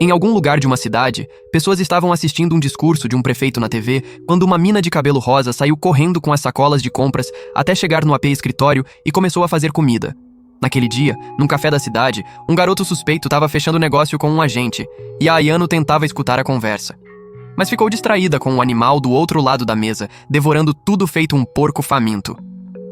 Em algum lugar de uma cidade, pessoas estavam assistindo um discurso de um prefeito na TV quando uma mina de cabelo rosa saiu correndo com as sacolas de compras até chegar no AP escritório e começou a fazer comida. Naquele dia, num café da cidade, um garoto suspeito estava fechando negócio com um agente e a Ayano tentava escutar a conversa. Mas ficou distraída com o animal do outro lado da mesa, devorando tudo feito um porco faminto.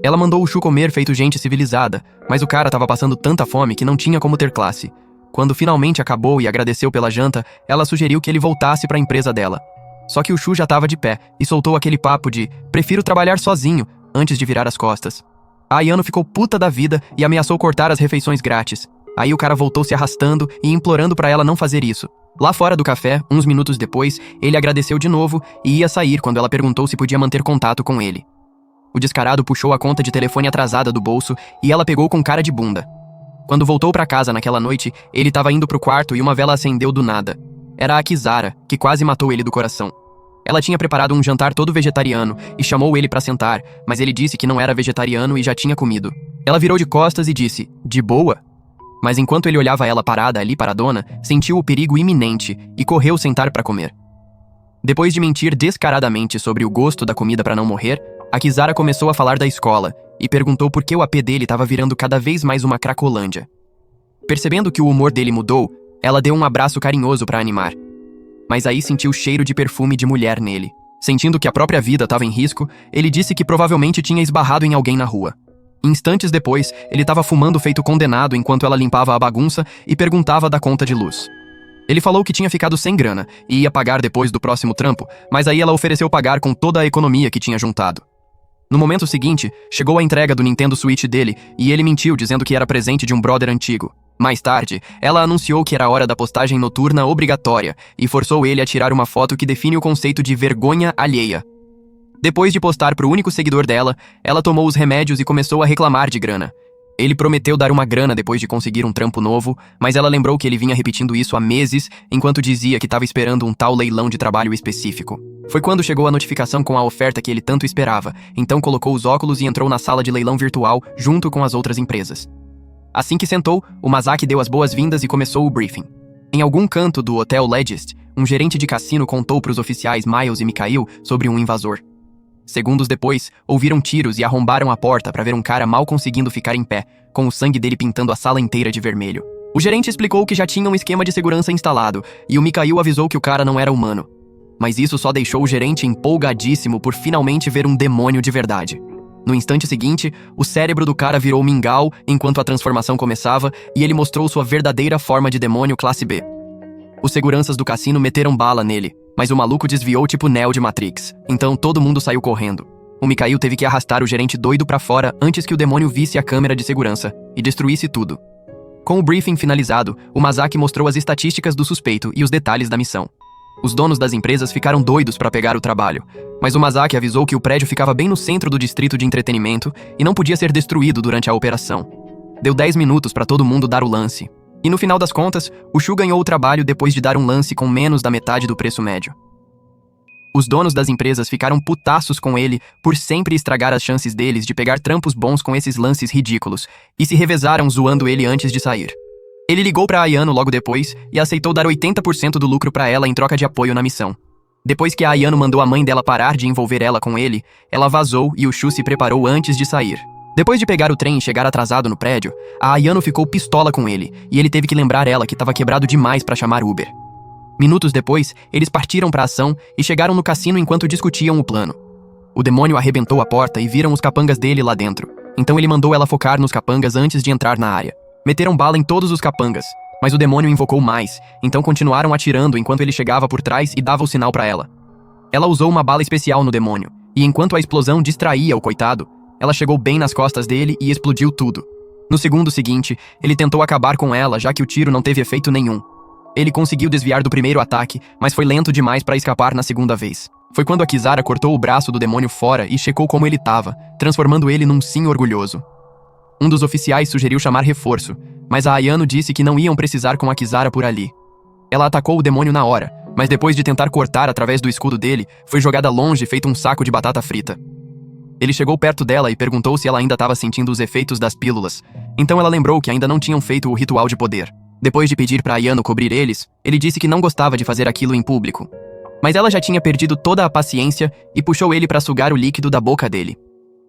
Ela mandou o Shu comer feito gente civilizada, mas o cara estava passando tanta fome que não tinha como ter classe. Quando finalmente acabou e agradeceu pela janta, ela sugeriu que ele voltasse para a empresa dela. Só que o Shu já estava de pé e soltou aquele papo de "prefiro trabalhar sozinho" antes de virar as costas. A Ayano ficou puta da vida e ameaçou cortar as refeições grátis. Aí o cara voltou se arrastando e implorando para ela não fazer isso. Lá fora do café, uns minutos depois, ele agradeceu de novo e ia sair quando ela perguntou se podia manter contato com ele. O descarado puxou a conta de telefone atrasada do bolso e ela pegou com cara de bunda. Quando voltou pra casa naquela noite, ele estava indo pro quarto e uma vela acendeu do nada. Era a Kizara, que quase matou ele do coração. Ela tinha preparado um jantar todo vegetariano e chamou ele pra sentar, mas ele disse que não era vegetariano e já tinha comido. Ela virou de costas e disse, "De boa?" Mas enquanto ele olhava ela parada ali paradona, sentiu o perigo iminente e correu sentar pra comer. Depois de mentir descaradamente sobre o gosto da comida pra não morrer, a Kizara começou a falar da escola e perguntou por que o AP dele estava virando cada vez mais uma cracolândia. Percebendo que o humor dele mudou, ela deu um abraço carinhoso pra animar. Mas aí sentiu o cheiro de perfume de mulher nele. Sentindo que a própria vida estava em risco, ele disse que provavelmente tinha esbarrado em alguém na rua. Instantes depois, ele estava fumando feito condenado enquanto ela limpava a bagunça e perguntava da conta de luz. Ele falou que tinha ficado sem grana e ia pagar depois do próximo trampo, mas aí ela ofereceu pagar com toda a economia que tinha juntado. No momento seguinte, chegou a entrega do Nintendo Switch dele e ele mentiu dizendo que era presente de um brother antigo. Mais tarde, ela anunciou que era hora da postagem noturna obrigatória e forçou ele a tirar uma foto que define o conceito de vergonha alheia. Depois de postar pro único seguidor dela, ela tomou os remédios e começou a reclamar de grana. Ele prometeu dar uma grana depois de conseguir um trampo novo, mas ela lembrou que ele vinha repetindo isso há meses, enquanto dizia que estava esperando um tal leilão de trabalho específico. Foi quando chegou a notificação com a oferta que ele tanto esperava, então colocou os óculos e entrou na sala de leilão virtual junto com as outras empresas. Assim que sentou, o Masaki deu as boas-vindas e começou o briefing. Em algum canto do Hotel Legist, um gerente de cassino contou para os oficiais Miles e Mikhail sobre um invasor. Segundos depois, ouviram tiros e arrombaram a porta para ver um cara mal conseguindo ficar em pé, com o sangue dele pintando a sala inteira de vermelho. O gerente explicou que já tinha um esquema de segurança instalado, e o Mikhail avisou que o cara não era humano. Mas isso só deixou o gerente empolgadíssimo por finalmente ver um demônio de verdade. No instante seguinte, o cérebro do cara virou mingau enquanto a transformação começava e ele mostrou sua verdadeira forma de demônio classe B. Os seguranças do cassino meteram bala nele, mas o maluco desviou tipo Neo de Matrix, então todo mundo saiu correndo. O Mikhail teve que arrastar o gerente doido pra fora antes que o demônio visse a câmera de segurança e destruísse tudo. Com o briefing finalizado, o Masaki mostrou as estatísticas do suspeito e os detalhes da missão. Os donos das empresas ficaram doidos para pegar o trabalho, mas o Masaki avisou que o prédio ficava bem no centro do distrito de entretenimento e não podia ser destruído durante a operação. Deu 10 minutos para todo mundo dar o lance. E no final das contas, o Shu ganhou o trabalho depois de dar um lance com menos da metade do preço médio. Os donos das empresas ficaram putaços com ele por sempre estragar as chances deles de pegar trampos bons com esses lances ridículos e se revezaram zoando ele antes de sair. Ele ligou pra Ayano logo depois e aceitou dar 80% do lucro pra ela em troca de apoio na missão. Depois que a Ayano mandou a mãe dela parar de envolver ela com ele, ela vazou e o Shu se preparou antes de sair. Depois de pegar o trem e chegar atrasado no prédio, a Ayano ficou pistola com ele e ele teve que lembrar ela que estava quebrado demais pra chamar Uber. Minutos depois, eles partiram pra ação e chegaram no cassino enquanto discutiam o plano. O demônio arrebentou a porta e viram os capangas dele lá dentro, então ele mandou ela focar nos capangas antes de entrar na área. Meteram bala em todos os capangas, mas o demônio invocou mais, então continuaram atirando enquanto ele chegava por trás e dava o sinal pra ela. Ela usou uma bala especial no demônio, e enquanto a explosão distraía o coitado, ela chegou bem nas costas dele e explodiu tudo. No segundo seguinte, ele tentou acabar com ela, já que o tiro não teve efeito nenhum. Ele conseguiu desviar do primeiro ataque, mas foi lento demais para escapar na segunda vez. Foi quando a Kizara cortou o braço do demônio fora e checou como ele estava, transformando ele num sim orgulhoso. Um dos oficiais sugeriu chamar reforço, mas a Ayano disse que não iam precisar com a Kizara por ali. Ela atacou o demônio na hora, mas depois de tentar cortar através do escudo dele, foi jogada longe feito um saco de batata frita. Ele chegou perto dela e perguntou se ela ainda estava sentindo os efeitos das pílulas, então ela lembrou que ainda não tinham feito o ritual de poder. Depois de pedir para Ayano cobrir eles, ele disse que não gostava de fazer aquilo em público. Mas ela já tinha perdido toda a paciência e puxou ele para sugar o líquido da boca dele.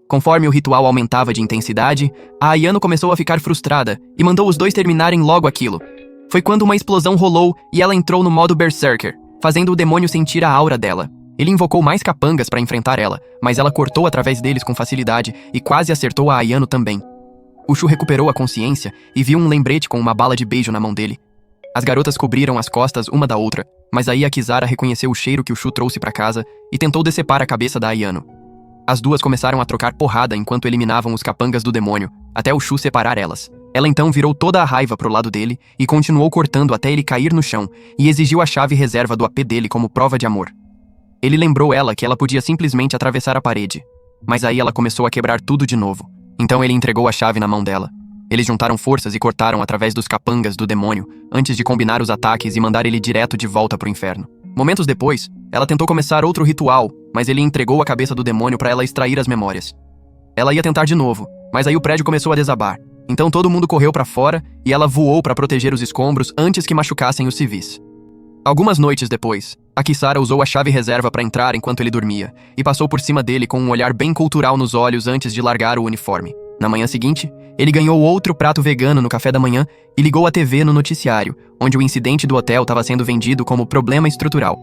Conforme o ritual aumentava de intensidade, a Ayano começou a ficar frustrada e mandou os dois terminarem logo aquilo. Foi quando uma explosão rolou e ela entrou no modo Berserker, fazendo o demônio sentir a aura dela. Ele invocou mais capangas para enfrentar ela, mas ela cortou através deles com facilidade e quase acertou a Ayano também. O Shu recuperou a consciência e viu um lembrete com uma bala de beijo na mão dele. As garotas cobriram as costas uma da outra, mas aí a Kisara reconheceu o cheiro que o Shu trouxe para casa e tentou decepar a cabeça da Ayano. As duas começaram a trocar porrada enquanto eliminavam os capangas do demônio, até o Shu separar elas. Ela então virou toda a raiva pro lado dele e continuou cortando até ele cair no chão e exigiu a chave reserva do AP dele como prova de amor. Ele lembrou ela que ela podia simplesmente atravessar a parede, mas aí ela começou a quebrar tudo de novo. Então ele entregou a chave na mão dela. Eles juntaram forças e cortaram através dos capangas do demônio, antes de combinar os ataques e mandar ele direto de volta pro inferno. Momentos depois, ela tentou começar outro ritual, mas ele entregou a cabeça do demônio para ela extrair as memórias. Ela ia tentar de novo, mas aí o prédio começou a desabar. Então todo mundo correu para fora e ela voou para proteger os escombros antes que machucassem os civis. Algumas noites depois, a Kisara usou a chave reserva para entrar enquanto ele dormia e passou por cima dele com um olhar bem cultural nos olhos antes de largar o uniforme. Na manhã seguinte, ele ganhou outro prato vegano no café da manhã e ligou a TV no noticiário, onde o incidente do hotel estava sendo vendido como problema estrutural.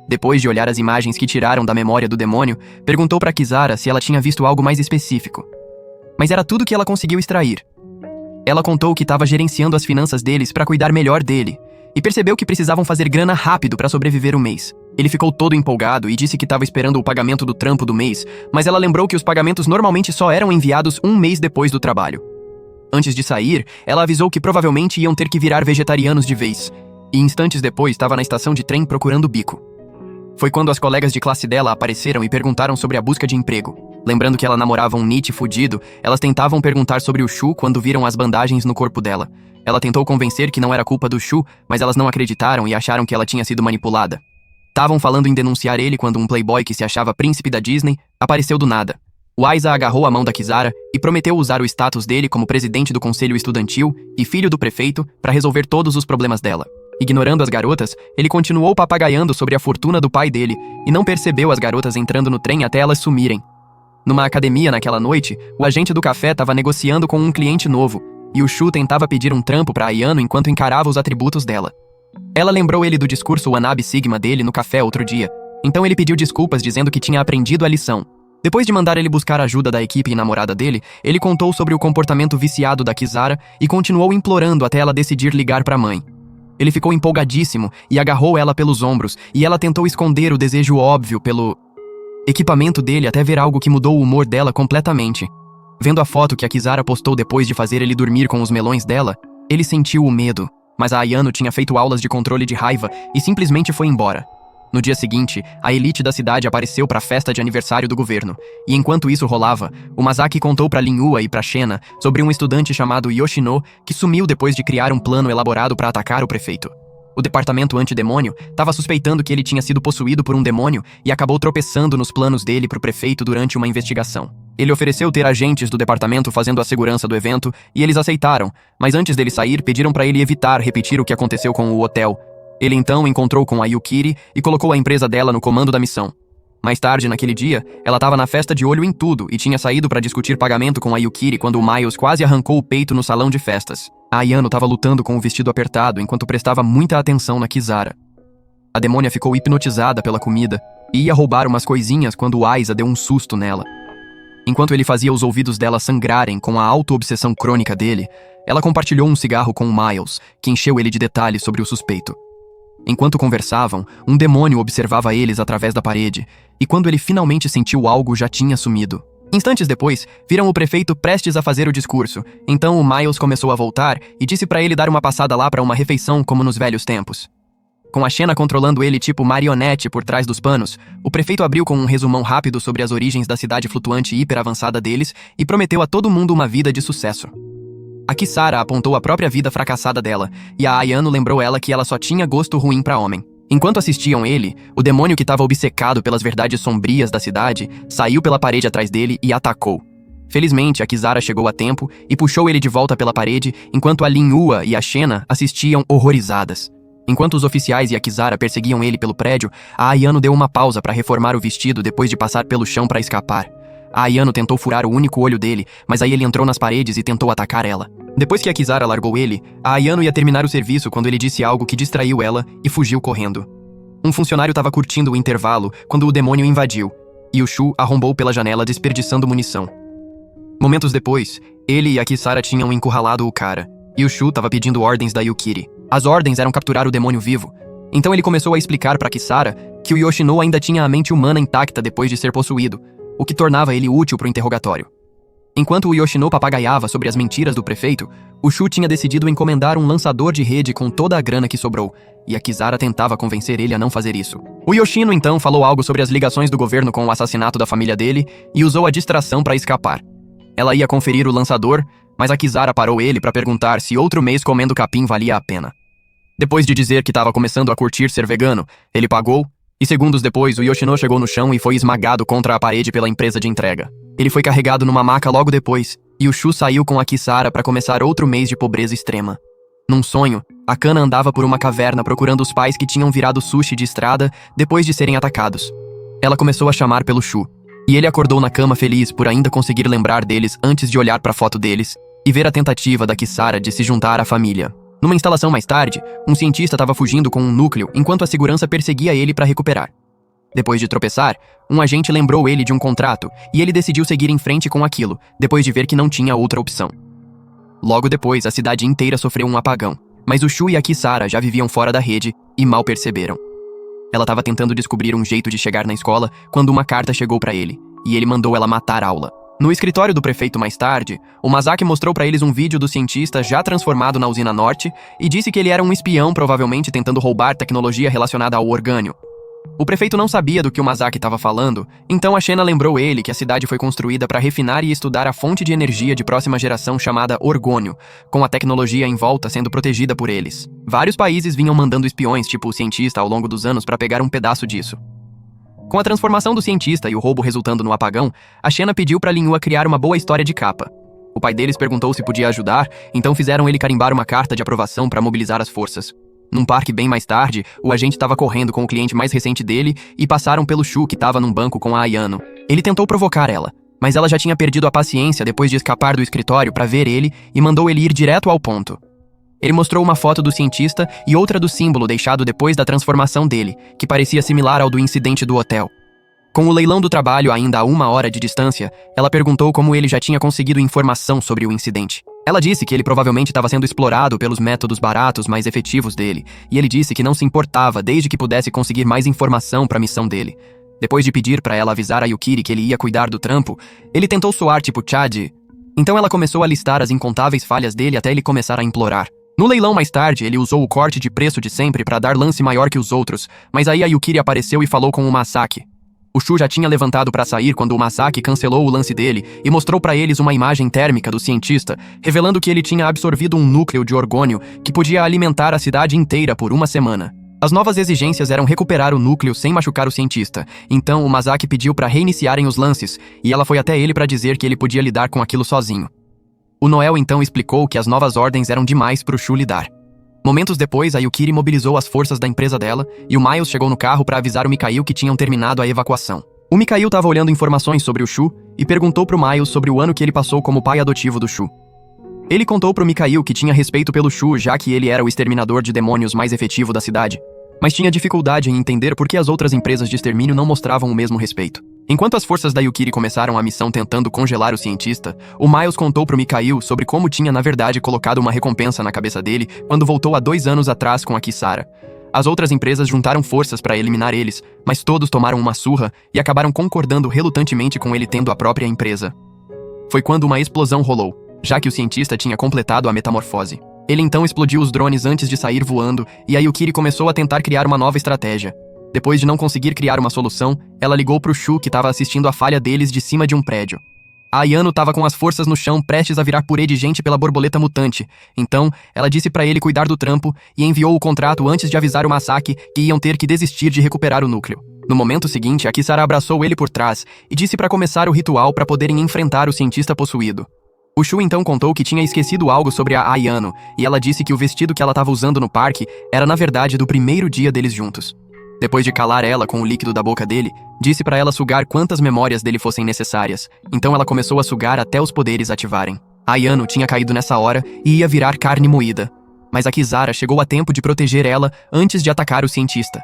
Depois de olhar as imagens que tiraram da memória do demônio, perguntou para Kisara se ela tinha visto algo mais específico. Mas era tudo que ela conseguiu extrair. Ela contou que estava gerenciando as finanças deles para cuidar melhor dele, e percebeu que precisavam fazer grana rápido para sobreviver o mês. Ele ficou todo empolgado e disse que estava esperando o pagamento do trampo do mês, mas ela lembrou que os pagamentos normalmente só eram enviados um mês depois do trabalho. Antes de sair, ela avisou que provavelmente iam ter que virar vegetarianos de vez, e instantes depois estava na estação de trem procurando bico. Foi quando as colegas de classe dela apareceram e perguntaram sobre a busca de emprego. Lembrando que ela namorava um Nietzsche fudido, elas tentavam perguntar sobre o Shu quando viram as bandagens no corpo dela. Ela tentou convencer que não era culpa do Shu, mas elas não acreditaram e acharam que ela tinha sido manipulada. Estavam falando em denunciar ele quando um playboy que se achava príncipe da Disney apareceu do nada. O Aiza agarrou a mão da Kisara e prometeu usar o status dele como presidente do conselho estudantil e filho do prefeito para resolver todos os problemas dela. Ignorando as garotas, ele continuou papagaiando sobre a fortuna do pai dele e não percebeu as garotas entrando no trem até elas sumirem. Numa academia naquela noite, o agente do café estava negociando com um cliente novo, e o Shu tentava pedir um trampo para Ayano enquanto encarava os atributos dela. Ela lembrou ele do discurso Wannabe Sigma dele no café outro dia, então ele pediu desculpas dizendo que tinha aprendido a lição. Depois de mandar ele buscar ajuda da equipe e namorada dele, ele contou sobre o comportamento viciado da Kisara e continuou implorando até ela decidir ligar para a mãe. Ele ficou empolgadíssimo e agarrou ela pelos ombros, e ela tentou esconder o desejo óbvio pelo equipamento dele até ver algo que mudou o humor dela completamente. Vendo a foto que a Kisara postou depois de fazer ele dormir com os melões dela, ele sentiu o medo, mas a Ayano tinha feito aulas de controle de raiva e simplesmente foi embora. No dia seguinte, a elite da cidade apareceu para a festa de aniversário do governo, e enquanto isso rolava, o Masaki contou para Linhua e para Shena sobre um estudante chamado Yoshino que sumiu depois de criar um plano elaborado para atacar o prefeito. O departamento antidemônio estava suspeitando que ele tinha sido possuído por um demônio e acabou tropeçando nos planos dele para o prefeito durante uma investigação. Ele ofereceu ter agentes do departamento fazendo a segurança do evento e eles aceitaram, mas antes dele sair pediram para ele evitar repetir o que aconteceu com o hotel. Ele então encontrou com a Yukiri e colocou a empresa dela no comando da missão. Mais tarde, naquele dia, ela estava na festa de olho em tudo e tinha saído para discutir pagamento com a Yukiri quando o Miles quase arrancou o peito no salão de festas. A Ayano estava lutando com o vestido apertado enquanto prestava muita atenção na Kisara. A demônia ficou hipnotizada pela comida e ia roubar umas coisinhas quando o Aiza deu um susto nela. Enquanto ele fazia os ouvidos dela sangrarem com a auto-obsessão crônica dele, ela compartilhou um cigarro com o Miles, que encheu ele de detalhes sobre o suspeito. Enquanto conversavam, um demônio observava eles através da parede, e quando ele finalmente sentiu algo, já tinha sumido. Instantes depois, viram o prefeito prestes a fazer o discurso, então o Miles começou a voltar e disse para ele dar uma passada lá para uma refeição como nos velhos tempos. Com a Shena controlando ele tipo marionete por trás dos panos, o prefeito abriu com um resumão rápido sobre as origens da cidade flutuante hiper avançada deles e prometeu a todo mundo uma vida de sucesso. A Kisara apontou a própria vida fracassada dela, e a Ayano lembrou ela que ela só tinha gosto ruim pra homem. Enquanto assistiam ele, o demônio que estava obcecado pelas verdades sombrias da cidade saiu pela parede atrás dele e atacou. Felizmente, a Kisara chegou a tempo e puxou ele de volta pela parede, enquanto a Lin Yua e a Shena assistiam horrorizadas. Enquanto os oficiais e a Kisara perseguiam ele pelo prédio, a Ayano deu uma pausa para reformar o vestido depois de passar pelo chão para escapar. A Ayano tentou furar o único olho dele, mas aí ele entrou nas paredes e tentou atacar ela. Depois que a Kisara largou ele, a Ayano ia terminar o serviço quando ele disse algo que distraiu ela e fugiu correndo. Um funcionário estava curtindo o intervalo quando o demônio invadiu, e o Shu arrombou pela janela desperdiçando munição. Momentos depois, ele e a Kisara tinham encurralado o cara, e o Shu estava pedindo ordens da Yukiri. As ordens eram capturar o demônio vivo. Então ele começou a explicar para Kisara que o Yoshino ainda tinha a mente humana intacta depois de ser possuído, o que tornava ele útil para o interrogatório. Enquanto o Yoshino papagaiava sobre as mentiras do prefeito, o Shu tinha decidido encomendar um lançador de rede com toda a grana que sobrou, e a Kisara tentava convencer ele a não fazer isso. O Yoshino então falou algo sobre as ligações do governo com o assassinato da família dele e usou a distração para escapar. Ela ia conferir o lançador, mas a Kisara parou ele para perguntar se outro mês comendo capim valia a pena. Depois de dizer que estava começando a curtir ser vegano, ele pagou, e segundos depois o Yoshino chegou no chão e foi esmagado contra a parede pela empresa de entrega. Ele foi carregado numa maca logo depois, e o Shu saiu com a Kisara para começar outro mês de pobreza extrema. Num sonho, a Kana andava por uma caverna procurando os pais que tinham virado sushi de estrada depois de serem atacados. Ela começou a chamar pelo Shu, e ele acordou na cama feliz por ainda conseguir lembrar deles antes de olhar para a foto deles e ver a tentativa da Kisara de se juntar à família. Numa instalação mais tarde, um cientista estava fugindo com um núcleo enquanto a segurança perseguia ele para recuperar. Depois de tropeçar, um agente lembrou ele de um contrato e ele decidiu seguir em frente com aquilo, depois de ver que não tinha outra opção. Logo depois, a cidade inteira sofreu um apagão, mas o Shu e a Kisara já viviam fora da rede e mal perceberam. Ela estava tentando descobrir um jeito de chegar na escola quando uma carta chegou para ele, e ele mandou ela matar a aula. No escritório do prefeito mais tarde, o Masaki mostrou para eles um vídeo do cientista já transformado na usina norte e disse que ele era um espião provavelmente tentando roubar tecnologia relacionada ao orgânio. O prefeito não sabia do que o Masaki estava falando, então a Shena lembrou ele que a cidade foi construída para refinar e estudar a fonte de energia de próxima geração chamada orgônio, com a tecnologia em volta sendo protegida por eles. Vários países vinham mandando espiões tipo o cientista ao longo dos anos para pegar um pedaço disso. Com a transformação do cientista e o roubo resultando no apagão, a Shena pediu para Lin Yua criar uma boa história de capa. O pai deles perguntou se podia ajudar, então fizeram ele carimbar uma carta de aprovação para mobilizar as forças. Num parque bem mais tarde, o agente estava correndo com o cliente mais recente dele e passaram pelo Shu que estava num banco com a Ayano. Ele tentou provocar ela, mas ela já tinha perdido a paciência depois de escapar do escritório para ver ele e mandou ele ir direto ao ponto. Ele mostrou uma foto do cientista e outra do símbolo deixado depois da transformação dele, que parecia similar ao do incidente do hotel. Com o leilão do trabalho ainda a 1 hora de distância, ela perguntou como ele já tinha conseguido informação sobre o incidente. Ela disse que ele provavelmente estava sendo explorado pelos métodos baratos mais efetivos dele, e ele disse que não se importava desde que pudesse conseguir mais informação para a missão dele. Depois de pedir para ela avisar a Yukiri que ele ia cuidar do trampo, ele tentou soar tipo Chad. Então ela começou a listar as incontáveis falhas dele até ele começar a implorar. No leilão mais tarde, ele usou o corte de preço de sempre para dar lance maior que os outros, mas aí a Yukiri apareceu e falou com o Masaki. O Shu já tinha levantado para sair quando o Masaki cancelou o lance dele e mostrou para eles uma imagem térmica do cientista, revelando que ele tinha absorvido um núcleo de orgônio que podia alimentar a cidade inteira por 1 semana. As novas exigências eram recuperar o núcleo sem machucar o cientista, então o Masaki pediu para reiniciarem os lances, e ela foi até ele para dizer que ele podia lidar com aquilo sozinho. O Noel então explicou que as novas ordens eram demais para o Shu lidar. Momentos depois, a Yukiri mobilizou as forças da empresa dela e o Miles chegou no carro para avisar o Mikhail que tinham terminado a evacuação. O Mikhail estava olhando informações sobre o Shu e perguntou pro Miles sobre o ano que ele passou como pai adotivo do Shu. Ele contou pro Mikhail que tinha respeito pelo Shu, já que ele era o exterminador de demônios mais efetivo da cidade, mas tinha dificuldade em entender por que as outras empresas de extermínio não mostravam o mesmo respeito. Enquanto as forças da Yukiri começaram a missão tentando congelar o cientista, o Miles contou pro Mikhail sobre como tinha na verdade colocado uma recompensa na cabeça dele quando voltou há 2 anos atrás com a Kisara. As outras empresas juntaram forças para eliminar eles, mas todos tomaram uma surra e acabaram concordando relutantemente com ele tendo a própria empresa. Foi quando uma explosão rolou, já que o cientista tinha completado a metamorfose. Ele então explodiu os drones antes de sair voando e a Yukiri começou a tentar criar uma nova estratégia. Depois de não conseguir criar uma solução, ela ligou pro Shu que estava assistindo a falha deles de cima de um prédio. A Ayano estava com as forças no chão prestes a virar purê de gente pela borboleta mutante, então ela disse para ele cuidar do trampo e enviou o contrato antes de avisar o Masaki que iam ter que desistir de recuperar o núcleo. No momento seguinte, a Kisara abraçou ele por trás e disse para começar o ritual para poderem enfrentar o cientista possuído. O Shu então contou que tinha esquecido algo sobre a Ayano, e ela disse que o vestido que ela estava usando no parque era na verdade do primeiro dia deles juntos. Depois de calar ela com o líquido da boca dele, disse para ela sugar quantas memórias dele fossem necessárias, então ela começou a sugar até os poderes ativarem. A Ayano tinha caído nessa hora e ia virar carne moída, mas a Kisara chegou a tempo de proteger ela antes de atacar o cientista.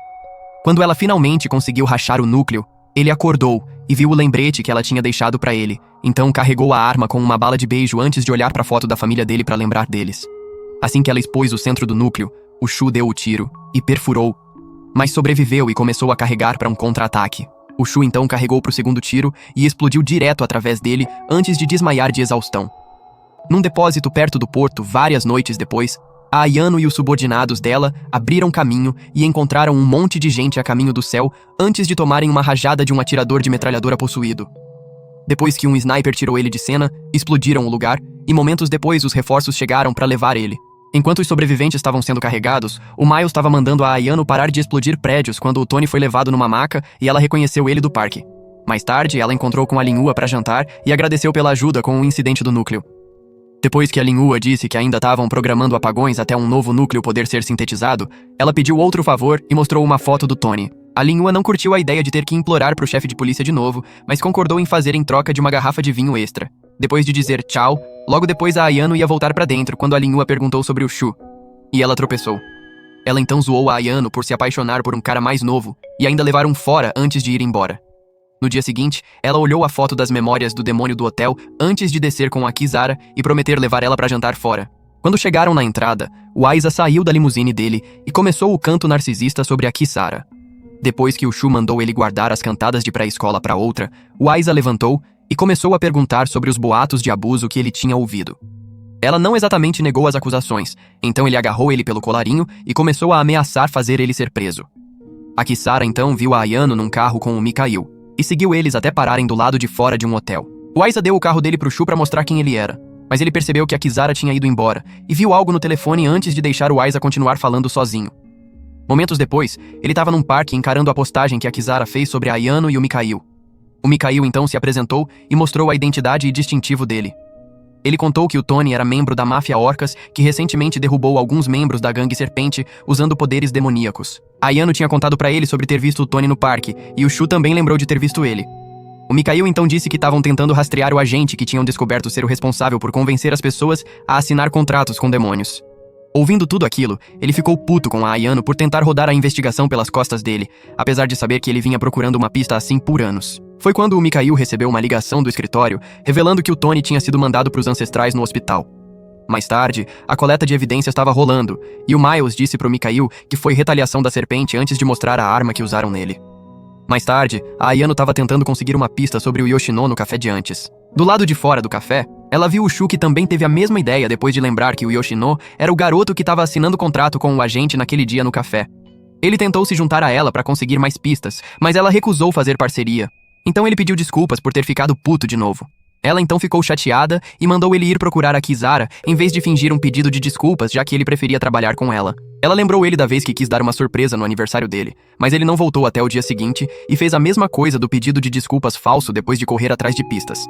Quando ela finalmente conseguiu rachar o núcleo, ele acordou e viu o lembrete que ela tinha deixado para ele, então carregou a arma com uma bala de beijo antes de olhar para a foto da família dele para lembrar deles. Assim que ela expôs o centro do núcleo, o Shu deu o tiro e perfurou, mas sobreviveu e começou a carregar para um contra-ataque. O Shu então carregou para o segundo tiro e explodiu direto através dele antes de desmaiar de exaustão. Num depósito perto do porto, várias noites depois, a Ayano e os subordinados dela abriram caminho e encontraram um monte de gente a caminho do céu antes de tomarem uma rajada de um atirador de metralhadora possuído. Depois que um sniper tirou ele de cena, explodiram o lugar e momentos depois os reforços chegaram para levar ele. Enquanto os sobreviventes estavam sendo carregados, o Miles estava mandando a Ayano parar de explodir prédios quando o Tony foi levado numa maca e ela reconheceu ele do parque. Mais tarde, ela encontrou com a Linhua para jantar e agradeceu pela ajuda com o incidente do núcleo. Depois que a Linhua disse que ainda estavam programando apagões até um novo núcleo poder ser sintetizado, ela pediu outro favor e mostrou uma foto do Tony. A Linhua não curtiu a ideia de ter que implorar pro chefe de polícia de novo, mas concordou em fazer em troca de uma garrafa de vinho extra. Depois de dizer tchau, logo depois a Ayano ia voltar pra dentro quando a Linhua perguntou sobre o Shu. E ela tropeçou. Ela então zoou a Ayano por se apaixonar por um cara mais novo e ainda levar um fora antes de ir embora. No dia seguinte, ela olhou a foto das memórias do demônio do hotel antes de descer com a Kisara e prometer levar ela para jantar fora. Quando chegaram na entrada, o Aiza saiu da limusine dele e começou o canto narcisista sobre a Kisara. Depois que o Shu mandou ele guardar as cantadas de pré-escola para outra, o Aiza levantou e começou a perguntar sobre os boatos de abuso que ele tinha ouvido. Ela não exatamente negou as acusações, então ele agarrou ele pelo colarinho e começou a ameaçar fazer ele ser preso. A Kisara então viu a Ayano num carro com o Mikhail e seguiu eles até pararem do lado de fora de um hotel. O Aiza deu o carro dele pro Shu pra mostrar quem ele era, mas ele percebeu que a Kisara tinha ido embora e viu algo no telefone antes de deixar o Aiza continuar falando sozinho. Momentos depois, ele estava num parque encarando a postagem que a Kisara fez sobre a Ayano e o Mikhail. O Mikhail então se apresentou e mostrou a identidade e distintivo dele. Ele contou que o Tony era membro da máfia Orcas que recentemente derrubou alguns membros da gangue Serpente usando poderes demoníacos. A Ayano tinha contado pra ele sobre ter visto o Tony no parque, e o Shu também lembrou de ter visto ele. O Mikhail então disse que estavam tentando rastrear o agente que tinham descoberto ser o responsável por convencer as pessoas a assinar contratos com demônios. Ouvindo tudo aquilo, ele ficou puto com a Ayano por tentar rodar a investigação pelas costas dele, apesar de saber que ele vinha procurando uma pista assim por anos. Foi quando o Mikhail recebeu uma ligação do escritório, revelando que o Tony tinha sido mandado para os ancestrais no hospital. Mais tarde, a coleta de evidências estava rolando, e o Miles disse pro Mikhail que foi retaliação da serpente antes de mostrar a arma que usaram nele. Mais tarde, a Ayano estava tentando conseguir uma pista sobre o Yoshino no café de antes. Do lado de fora do café, ela viu o Shu que também teve a mesma ideia depois de lembrar que o Yoshino era o garoto que estava assinando contrato com o agente naquele dia no café. Ele tentou se juntar a ela para conseguir mais pistas, mas ela recusou fazer parceria. Então ele pediu desculpas por ter ficado puto de novo. Ela então ficou chateada e mandou ele ir procurar a Kisara em vez de fingir um pedido de desculpas, já que ele preferia trabalhar com ela. Ela lembrou ele da vez que quis dar uma surpresa no aniversário dele, mas ele não voltou até o dia seguinte e fez a mesma coisa do pedido de desculpas falso depois de correr atrás de pistas.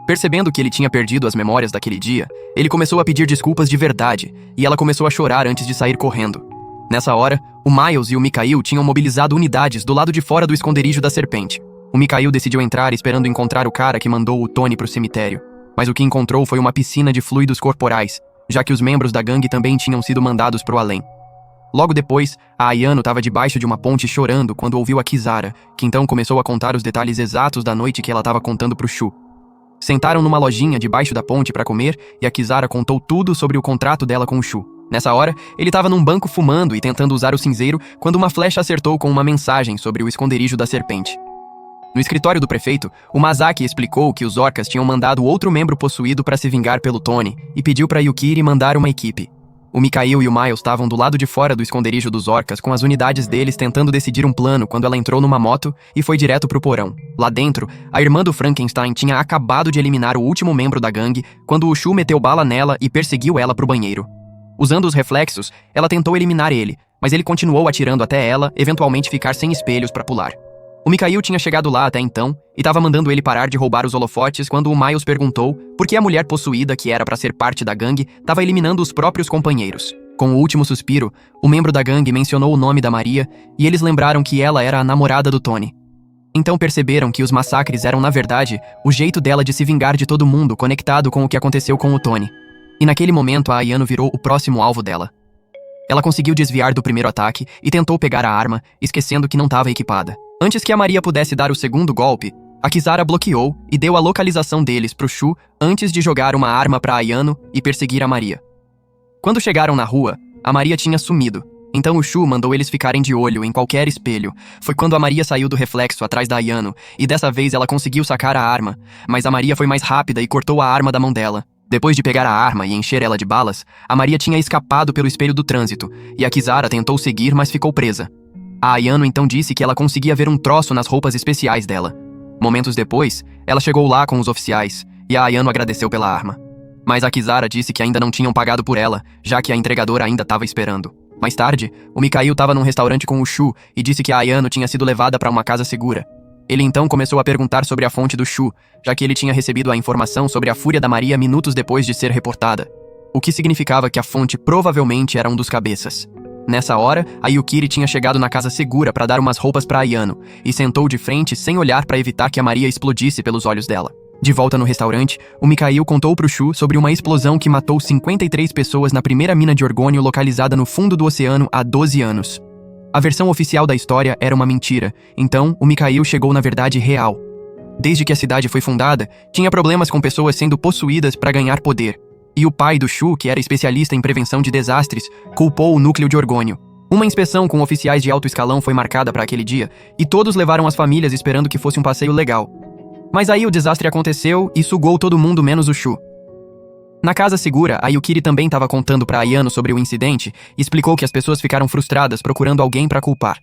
Percebendo que ele tinha perdido as memórias daquele dia, ele começou a pedir desculpas de verdade, e ela começou a chorar antes de sair correndo. Nessa hora, o Miles e o Mikhail tinham mobilizado unidades do lado de fora do esconderijo da serpente. O Mikhail decidiu entrar esperando encontrar o cara que mandou o Tony pro cemitério, mas o que encontrou foi uma piscina de fluidos corporais, já que os membros da gangue também tinham sido mandados pro além. Logo depois, a Ayano estava debaixo de uma ponte chorando quando ouviu a Kisara, que então começou a contar os detalhes exatos da noite que ela estava contando pro Shu. Sentaram numa lojinha debaixo da ponte para comer e a Kisara contou tudo sobre o contrato dela com o Shu. Nessa hora, ele estava num banco fumando e tentando usar o cinzeiro quando uma flecha acertou com uma mensagem sobre o esconderijo da serpente. No escritório do prefeito, o Masaki explicou que os Orcas tinham mandado outro membro possuído para se vingar pelo Tony e pediu para Yukiri mandar uma equipe. O Mikhail e o Miles estavam do lado de fora do esconderijo dos Orcas com as unidades deles tentando decidir um plano quando ela entrou numa moto e foi direto pro porão. Lá dentro, a irmã do Frankenstein tinha acabado de eliminar o último membro da gangue quando o Shu meteu bala nela e perseguiu ela pro banheiro. Usando os reflexos, ela tentou eliminar ele, mas ele continuou atirando até ela, eventualmente ficar sem espelhos para pular. O Mikhail tinha chegado lá até então e estava mandando ele parar de roubar os holofotes quando o Miles perguntou por que a mulher possuída, que era para ser parte da gangue, estava eliminando os próprios companheiros. Com o último suspiro, o membro da gangue mencionou o nome da Maria e eles lembraram que ela era a namorada do Tony. Então perceberam que os massacres eram, na verdade, o jeito dela de se vingar de todo mundo conectado com o que aconteceu com o Tony. E naquele momento a Ayano virou o próximo alvo dela. Ela conseguiu desviar do primeiro ataque e tentou pegar a arma, esquecendo que não estava equipada. Antes que a Maria pudesse dar o segundo golpe, a Kizara bloqueou e deu a localização deles pro Shu antes de jogar uma arma pra Ayano e perseguir a Maria. Quando chegaram na rua, a Maria tinha sumido, então o Shu mandou eles ficarem de olho em qualquer espelho. Foi quando a Maria saiu do reflexo atrás da Ayano e dessa vez ela conseguiu sacar a arma, mas a Maria foi mais rápida e cortou a arma da mão dela. Depois de pegar a arma e encher ela de balas, a Maria tinha escapado pelo espelho do trânsito e a Kizara tentou seguir, mas ficou presa. A Ayano então disse que ela conseguia ver um troço nas roupas especiais dela. Momentos depois, ela chegou lá com os oficiais e a Ayano agradeceu pela arma. Mas a Kizara disse que ainda não tinham pagado por ela, já que a entregadora ainda estava esperando. Mais tarde, o Mikhail estava num restaurante com o Shu e disse que a Ayano tinha sido levada para uma casa segura. Ele então começou a perguntar sobre a fonte do Shu, já que ele tinha recebido a informação sobre a fúria da Maria minutos depois de ser reportada, o que significava que a fonte provavelmente era um dos cabeças. Nessa hora, a Yukiri tinha chegado na casa segura para dar umas roupas para Ayano e sentou de frente sem olhar para evitar que a Maria explodisse pelos olhos dela. De volta no restaurante, o Mikhail contou pro Shu sobre uma explosão que matou 53 pessoas na primeira mina de orgônio localizada no fundo do oceano há 12 anos. A versão oficial da história era uma mentira, então o Mikhail chegou na verdade real. Desde que a cidade foi fundada, tinha problemas com pessoas sendo possuídas para ganhar poder. E o pai do Shu, que era especialista em prevenção de desastres, culpou o núcleo de orgônio. Uma inspeção com oficiais de alto escalão foi marcada para aquele dia, e todos levaram as famílias esperando que fosse um passeio legal. Mas aí o desastre aconteceu e sugou todo mundo menos o Shu. Na casa segura, a Yukiri também estava contando para Ayano sobre o incidente e explicou que as pessoas ficaram frustradas procurando alguém para culpar.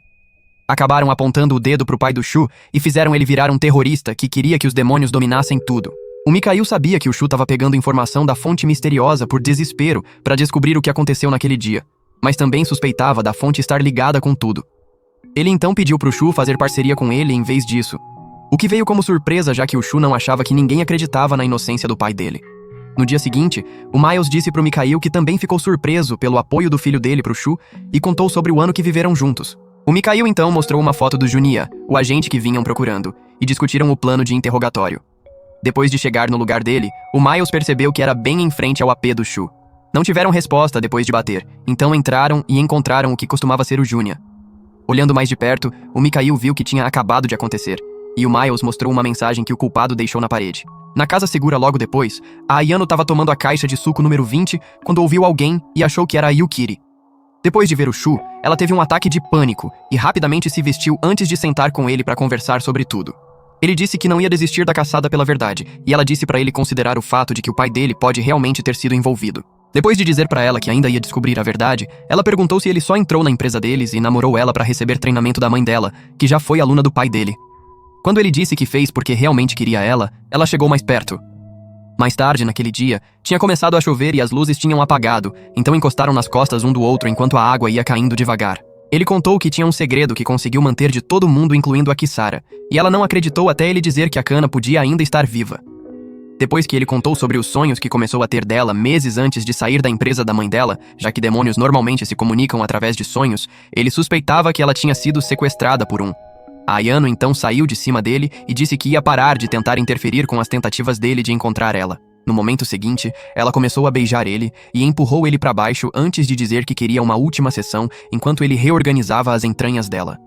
Acabaram apontando o dedo pro pai do Shu e fizeram ele virar um terrorista que queria que os demônios dominassem tudo. O Mikhail sabia que o Shu estava pegando informação da fonte misteriosa por desespero para descobrir o que aconteceu naquele dia, mas também suspeitava da fonte estar ligada com tudo. Ele então pediu pro Shu fazer parceria com ele em vez disso, o que veio como surpresa já que o Shu não achava que ninguém acreditava na inocência do pai dele. No dia seguinte, o Miles disse pro Mikhail que também ficou surpreso pelo apoio do filho dele pro Shu e contou sobre o ano que viveram juntos. O Mikhail então mostrou uma foto do Junia, o agente que vinham procurando, e discutiram o plano de interrogatório. Depois de chegar no lugar dele, o Miles percebeu que era bem em frente ao AP do Shu. Não tiveram resposta depois de bater, então entraram e encontraram o que costumava ser o Junia. Olhando mais de perto, o Mikhail viu que tinha acabado de acontecer, e o Miles mostrou uma mensagem que o culpado deixou na parede. Na casa segura logo depois, a Ayano estava tomando a caixa de suco número 20 quando ouviu alguém e achou que era a Yukiri. Depois de ver o Shu, ela teve um ataque de pânico e rapidamente se vestiu antes de sentar com ele para conversar sobre tudo. Ele disse que não ia desistir da caçada pela verdade, e ela disse para ele considerar o fato de que o pai dele pode realmente ter sido envolvido. Depois de dizer para ela que ainda ia descobrir a verdade, ela perguntou se ele só entrou na empresa deles e namorou ela para receber treinamento da mãe dela, que já foi aluna do pai dele. Quando ele disse que fez porque realmente queria ela chegou mais perto. Mais tarde, naquele dia, tinha começado a chover e as luzes tinham apagado, então encostaram nas costas um do outro enquanto a água ia caindo devagar. Ele contou que tinha um segredo que conseguiu manter de todo mundo, incluindo a Kisara, e ela não acreditou até ele dizer que a Kana podia ainda estar viva. Depois que ele contou sobre os sonhos que começou a ter dela meses antes de sair da empresa da mãe dela, já que demônios normalmente se comunicam através de sonhos, ele suspeitava que ela tinha sido sequestrada por um. A Ayano então saiu de cima dele e disse que ia parar de tentar interferir com as tentativas dele de encontrar ela. No momento seguinte, ela começou a beijar ele e empurrou ele para baixo antes de dizer que queria uma última sessão enquanto ele reorganizava as entranhas dela.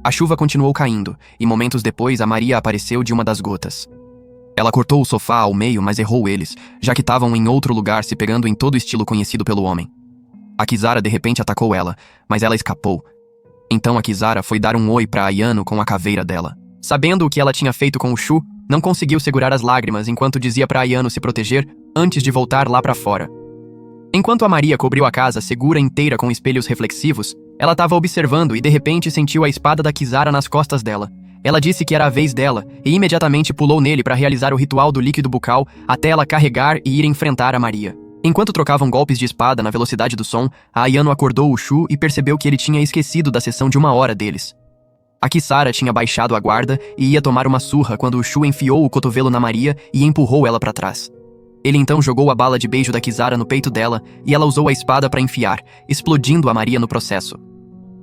A chuva continuou caindo e momentos depois a Maria apareceu de uma das gotas. Ela cortou o sofá ao meio, mas errou eles, já que estavam em outro lugar se pegando em todo o estilo conhecido pelo homem. A Kizara de repente atacou ela, mas ela escapou. Então a Kizara foi dar um oi pra Ayano com a caveira dela. Sabendo o que ela tinha feito com o Shu, não conseguiu segurar as lágrimas enquanto dizia pra Ayano se proteger antes de voltar lá pra fora. Enquanto a Maria cobriu a casa segura inteira com espelhos reflexivos, ela estava observando e de repente sentiu a espada da Kizara nas costas dela. Ela disse que era a vez dela e imediatamente pulou nele para realizar o ritual do líquido bucal até ela carregar e ir enfrentar a Maria. Enquanto trocavam golpes de espada na velocidade do som, a Ayano acordou o Shu e percebeu que ele tinha esquecido da sessão de 1 hora deles. A Kisara tinha baixado a guarda e ia tomar uma surra quando o Shu enfiou o cotovelo na Maria e empurrou ela para trás. Ele então jogou a bala de beijo da Kisara no peito dela e ela usou a espada para enfiar, explodindo a Maria no processo.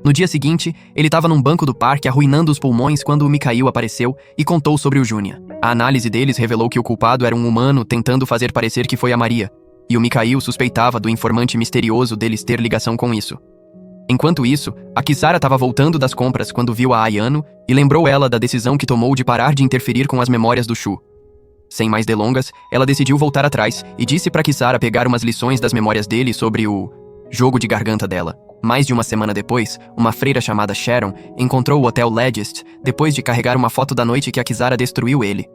No dia seguinte, ele estava num banco do parque arruinando os pulmões quando o Mikhail apareceu e contou sobre o Júnior. A análise deles revelou que o culpado era um humano tentando fazer parecer que foi a Maria, e o Mikhail suspeitava do informante misterioso deles ter ligação com isso. Enquanto isso, a Kisara estava voltando das compras quando viu a Ayano e lembrou ela da decisão que tomou de parar de interferir com as memórias do Shu. Sem mais delongas, ela decidiu voltar atrás e disse para Kisara pegar umas lições das memórias dele sobre o jogo de garganta dela. Mais de uma semana depois, uma freira chamada Sharon encontrou o Hotel Legist depois de carregar uma foto da noite que a Kisara destruiu ele.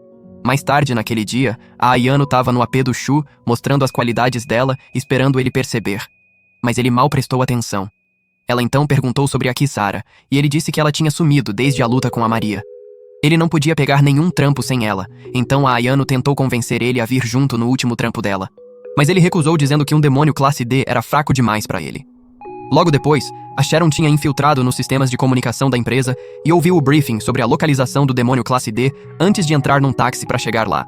Mais tarde naquele dia, a Ayano estava no AP do Shu, mostrando as qualidades dela, esperando ele perceber. Mas ele mal prestou atenção. Ela então perguntou sobre a Kisara, e ele disse que ela tinha sumido desde a luta com a Maria. Ele não podia pegar nenhum trampo sem ela, então a Ayano tentou convencer ele a vir junto no último trampo dela. Mas ele recusou dizendo que um demônio classe D era fraco demais para ele. Logo depois, a Sharon tinha infiltrado nos sistemas de comunicação da empresa e ouviu o briefing sobre a localização do demônio classe D antes de entrar num táxi para chegar lá.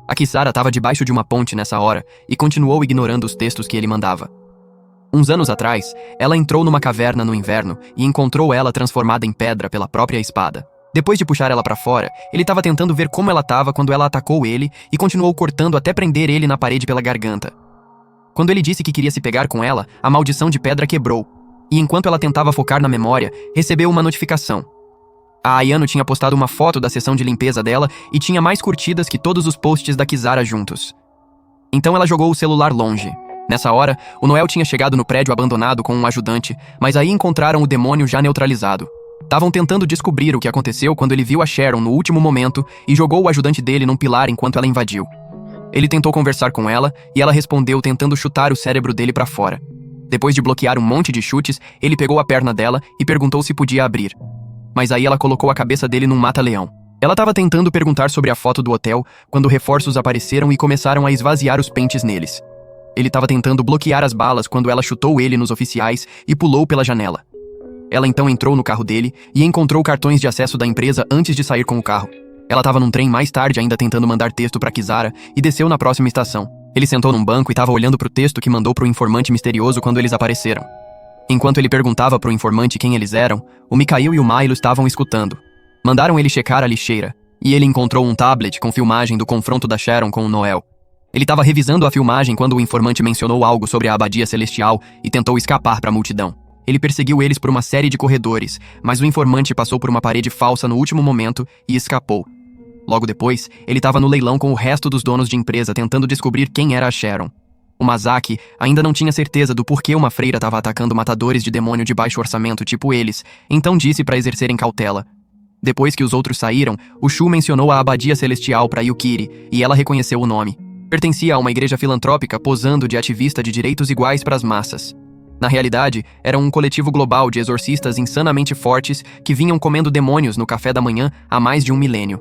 A Kisara estava debaixo de uma ponte nessa hora e continuou ignorando os textos que ele mandava. Uns anos atrás, ela entrou numa caverna no inverno e encontrou ela transformada em pedra pela própria espada. Depois de puxar ela pra fora, ele estava tentando ver como ela estava quando ela atacou ele e continuou cortando até prender ele na parede pela garganta. Quando ele disse que queria se pegar com ela, a maldição de pedra quebrou. E enquanto ela tentava focar na memória, recebeu uma notificação. A Ayano tinha postado uma foto da sessão de limpeza dela e tinha mais curtidas que todos os posts da Kisara juntos. Então ela jogou o celular longe. Nessa hora, o Noel tinha chegado no prédio abandonado com um ajudante, mas aí encontraram o demônio já neutralizado. Estavam tentando descobrir o que aconteceu quando ele viu a Sharon no último momento e jogou o ajudante dele num pilar enquanto ela invadiu. Ele tentou conversar com ela e ela respondeu tentando chutar o cérebro dele pra fora. Depois de bloquear um monte de chutes, ele pegou a perna dela e perguntou se podia abrir. Mas aí ela colocou a cabeça dele num mata-leão. Ela estava tentando perguntar sobre a foto do hotel quando reforços apareceram e começaram a esvaziar os pentes neles. Ele estava tentando bloquear as balas quando ela chutou ele nos oficiais e pulou pela janela. Ela então entrou no carro dele e encontrou cartões de acesso da empresa antes de sair com o carro. Ela estava num trem mais tarde ainda tentando mandar texto para Kisara e desceu na próxima estação. Ele sentou num banco e estava olhando pro texto que mandou pro informante misterioso quando eles apareceram. Enquanto ele perguntava pro informante quem eles eram, o Mikhail e o Milo estavam escutando. Mandaram ele checar a lixeira, e ele encontrou um tablet com filmagem do confronto da Sharon com o Noel. Ele estava revisando a filmagem quando o informante mencionou algo sobre a Abadia Celestial e tentou escapar para a multidão. Ele perseguiu eles por uma série de corredores, mas o informante passou por uma parede falsa no último momento e escapou. Logo depois, ele estava no leilão com o resto dos donos de empresa tentando descobrir quem era a Sharon. O Masaki ainda não tinha certeza do porquê uma freira estava atacando matadores de demônio de baixo orçamento tipo eles, então disse para exercerem cautela. Depois que os outros saíram, o Shu mencionou a Abadia Celestial para Yukiri e ela reconheceu o nome. Pertencia a uma igreja filantrópica posando de ativista de direitos iguais para as massas. Na realidade, era um coletivo global de exorcistas insanamente fortes que vinham comendo demônios no café da manhã há mais de um milênio.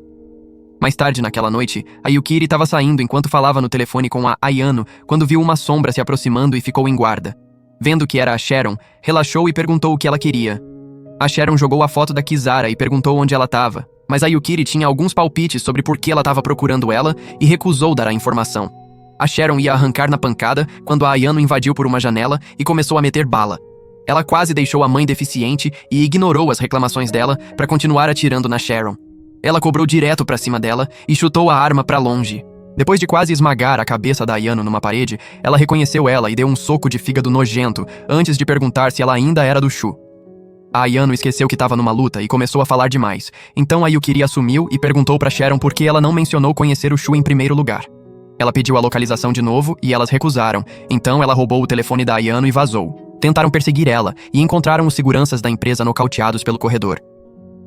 Mais tarde naquela noite, a Yukiri estava saindo enquanto falava no telefone com a Ayano quando viu uma sombra se aproximando e ficou em guarda. Vendo que era a Sharon, relaxou e perguntou o que ela queria. A Sharon jogou a foto da Kisara e perguntou onde ela estava, mas a Yukiri tinha alguns palpites sobre por que ela estava procurando ela e recusou dar a informação. A Sharon ia arrancar na pancada quando a Ayano invadiu por uma janela e começou a meter bala. Ela quase deixou a mãe deficiente e ignorou as reclamações dela para continuar atirando na Sharon. Ela cobrou direto pra cima dela e chutou a arma pra longe. Depois de quase esmagar a cabeça da Ayano numa parede, ela reconheceu ela e deu um soco de fígado nojento antes de perguntar se ela ainda era do Shu. A Ayano esqueceu que estava numa luta e começou a falar demais. Então a Yukiri assumiu e perguntou pra Sharon por que ela não mencionou conhecer o Shu em primeiro lugar. Ela pediu a localização de novo e elas recusaram. Então ela roubou o telefone da Ayano e vazou. Tentaram perseguir ela e encontraram os seguranças da empresa nocauteados pelo corredor.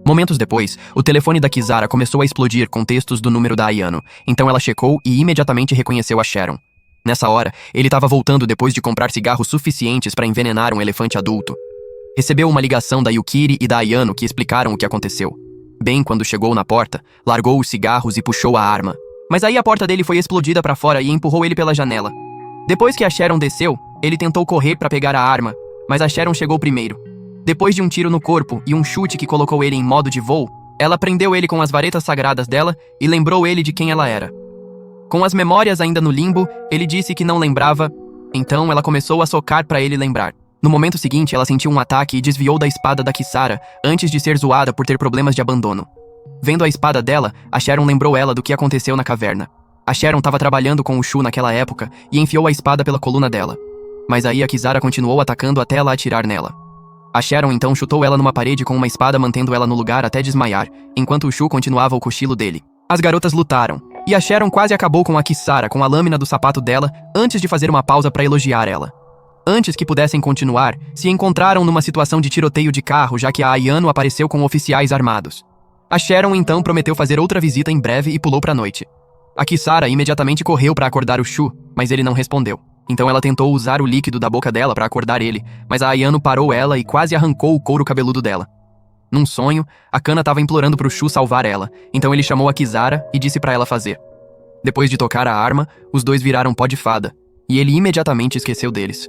Momentos depois, o telefone da Kisara começou a explodir com textos do número da Ayano, então ela checou e imediatamente reconheceu a Sharon. Nessa hora, ele estava voltando depois de comprar cigarros suficientes para envenenar um elefante adulto. Recebeu uma ligação da Yukiri e da Ayano que explicaram o que aconteceu. Bem quando chegou na porta, largou os cigarros e puxou a arma. Mas aí a porta dele foi explodida para fora e empurrou ele pela janela. Depois que a Sharon desceu, ele tentou correr para pegar a arma, mas a Sharon chegou primeiro. Depois de um tiro no corpo e um chute que colocou ele em modo de voo, ela prendeu ele com as varetas sagradas dela e lembrou ele de quem ela era. Com as memórias ainda no limbo, ele disse que não lembrava, então ela começou a socar para ele lembrar. No momento seguinte, ela sentiu um ataque e desviou da espada da Kisara antes de ser zoada por ter problemas de abandono. Vendo a espada dela, a Sharon lembrou ela do que aconteceu na caverna. A Sharon estava trabalhando com o Shu naquela época e enfiou a espada pela coluna dela. Mas aí a Kisara continuou atacando até ela atirar nela. A Sharon então chutou ela numa parede com uma espada, mantendo ela no lugar até desmaiar, enquanto o Shu continuava o cochilo dele. As garotas lutaram, e a Sharon quase acabou com a Kisara com a lâmina do sapato dela antes de fazer uma pausa para elogiar ela. Antes que pudessem continuar, se encontraram numa situação de tiroteio de carro, já que a Ayano apareceu com oficiais armados. A Sharon então prometeu fazer outra visita em breve e pulou pra noite. A Kisara imediatamente correu para acordar o Shu, mas ele não respondeu. Então ela tentou usar o líquido da boca dela para acordar ele, mas a Ayano parou ela e quase arrancou o couro cabeludo dela. Num sonho, a Kana estava implorando pro Shu salvar ela, então ele chamou a Kisara e disse para ela fazer. Depois de tocar a arma, os dois viraram pó de fada, e ele imediatamente esqueceu deles.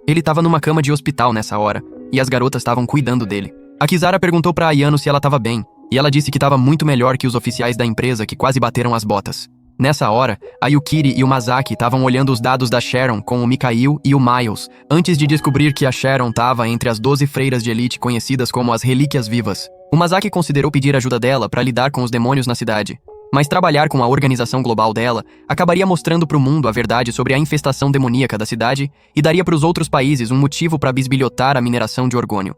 Ele estava numa cama de hospital nessa hora, e as garotas estavam cuidando dele. A Kisara perguntou pra Ayano se ela estava bem, e ela disse que estava muito melhor que os oficiais da empresa que quase bateram as botas. Nessa hora, a Yukiri e o Masaki estavam olhando os dados da Sharon com o Mikhail e o Miles, antes de descobrir que a Sharon estava entre as 12 freiras de elite conhecidas como as Relíquias Vivas. O Masaki considerou pedir ajuda dela para lidar com os demônios na cidade, mas trabalhar com a organização global dela acabaria mostrando para o mundo a verdade sobre a infestação demoníaca da cidade e daria para os outros países um motivo para bisbilhotar a mineração de orgônio.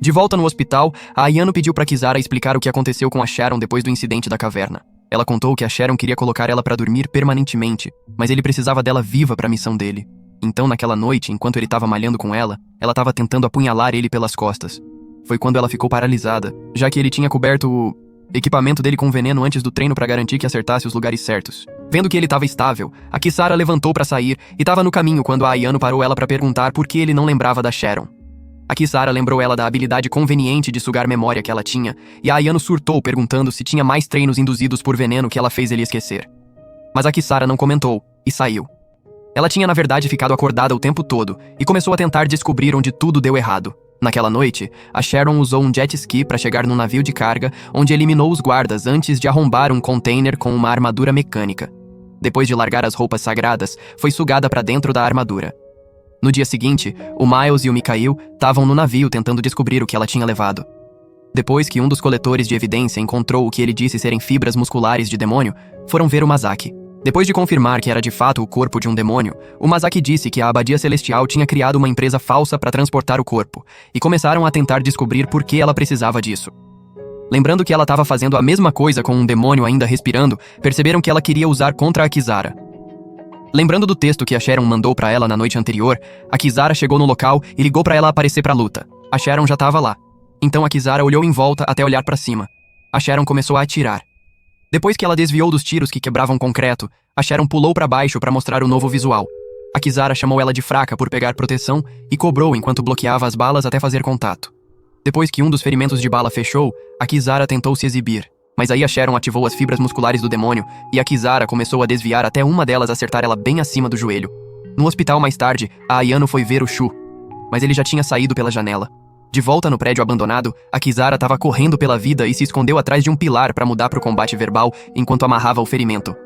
De volta no hospital, a Ayano pediu para Kisara explicar o que aconteceu com a Sharon depois do incidente da caverna. Ela contou que a Sharon queria colocar ela para dormir permanentemente, mas ele precisava dela viva para a missão dele. Então, naquela noite, enquanto ele estava malhando com ela estava tentando apunhalar ele pelas costas. Foi quando ela ficou paralisada, já que ele tinha coberto o equipamento dele com veneno antes do treino para garantir que acertasse os lugares certos. Vendo que ele estava estável, a Kisara levantou para sair e estava no caminho quando a Ayano parou ela para perguntar por que ele não lembrava da Sharon. A Kisara lembrou ela da habilidade conveniente de sugar memória que ela tinha, e a Ayano surtou perguntando se tinha mais treinos induzidos por veneno que ela fez ele esquecer. Mas a Kisara não comentou, e saiu. Ela tinha na verdade ficado acordada o tempo todo, e começou a tentar descobrir onde tudo deu errado. Naquela noite, a Sharon usou um jet ski para chegar num navio de carga, onde eliminou os guardas antes de arrombar um container com uma armadura mecânica. Depois de largar as roupas sagradas, foi sugada para dentro da armadura. No dia seguinte, o Miles e o Mikhail estavam no navio tentando descobrir o que ela tinha levado. Depois que um dos coletores de evidência encontrou o que ele disse serem fibras musculares de demônio, foram ver o Masaki. Depois de confirmar que era de fato o corpo de um demônio, o Masaki disse que a Abadia Celestial tinha criado uma empresa falsa para transportar o corpo, e começaram a tentar descobrir por que ela precisava disso. Lembrando que ela estava fazendo a mesma coisa com um demônio ainda respirando, perceberam que ela queria usar contra a Kisara. Lembrando do texto que a Sharon mandou pra ela na noite anterior, a Kisara chegou no local e ligou pra ela aparecer pra luta. A Sharon já estava lá. Então a Kisara olhou em volta até olhar pra cima. A Sharon começou a atirar. Depois que ela desviou dos tiros que quebravam concreto, a Sharon pulou pra baixo pra mostrar o novo visual. A Kisara chamou ela de fraca por pegar proteção e cobrou enquanto bloqueava as balas até fazer contato. Depois que um dos ferimentos de bala fechou, a Kisara tentou se exibir. Mas aí a Sharon ativou as fibras musculares do demônio e a Kisara começou a desviar até uma delas acertar ela bem acima do joelho. No hospital mais tarde, a Ayano foi ver o Shu, mas ele já tinha saído pela janela. De volta no prédio abandonado, a Kisara estava correndo pela vida e se escondeu atrás de um pilar para mudar para o combate verbal enquanto amarrava o ferimento.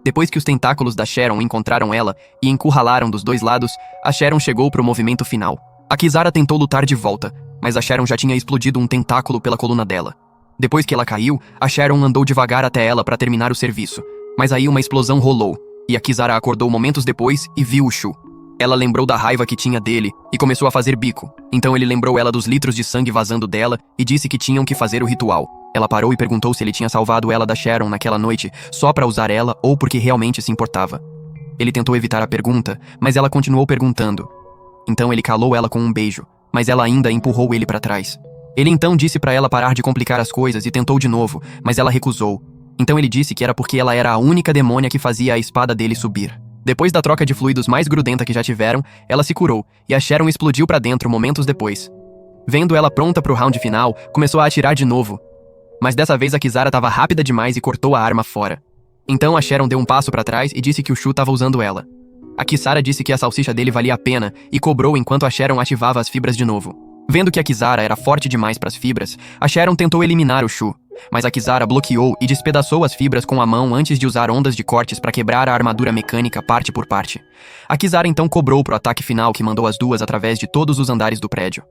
Depois que os tentáculos da Sharon encontraram ela e encurralaram dos dois lados, a Sharon chegou para o movimento final. A Kisara tentou lutar de volta, mas a Sharon já tinha explodido um tentáculo pela coluna dela. Depois que ela caiu, a Sharon andou devagar até ela para terminar o serviço, mas aí uma explosão rolou, e a Kisara acordou momentos depois e viu o Shu. Ela lembrou da raiva que tinha dele e começou a fazer bico, então ele lembrou ela dos litros de sangue vazando dela e disse que tinham que fazer o ritual. Ela parou e perguntou se ele tinha salvado ela da Sharon naquela noite só para usar ela ou porque realmente se importava. Ele tentou evitar a pergunta, mas ela continuou perguntando. Então ele calou ela com um beijo, mas ela ainda empurrou ele para trás. Ele então disse para ela parar de complicar as coisas e tentou de novo, mas ela recusou. Então ele disse que era porque ela era a única demônia que fazia a espada dele subir. Depois da troca de fluidos mais grudenta que já tiveram, ela se curou, e a Sharon explodiu pra dentro momentos depois. Vendo ela pronta pro round final, começou a atirar de novo. Mas dessa vez a Kisara estava rápida demais e cortou a arma fora. Então a Sharon deu um passo pra trás e disse que o Shu estava usando ela. A Kisara disse que a salsicha dele valia a pena e cobrou enquanto a Sharon ativava as fibras de novo. Vendo que a Kisara era forte demais para as fibras, a Sharon tentou eliminar o Shu, mas a Kisara bloqueou e despedaçou as fibras com a mão antes de usar ondas de cortes para quebrar a armadura mecânica parte por parte. A Kisara então cobrou pro ataque final que mandou as duas através de todos os andares do prédio.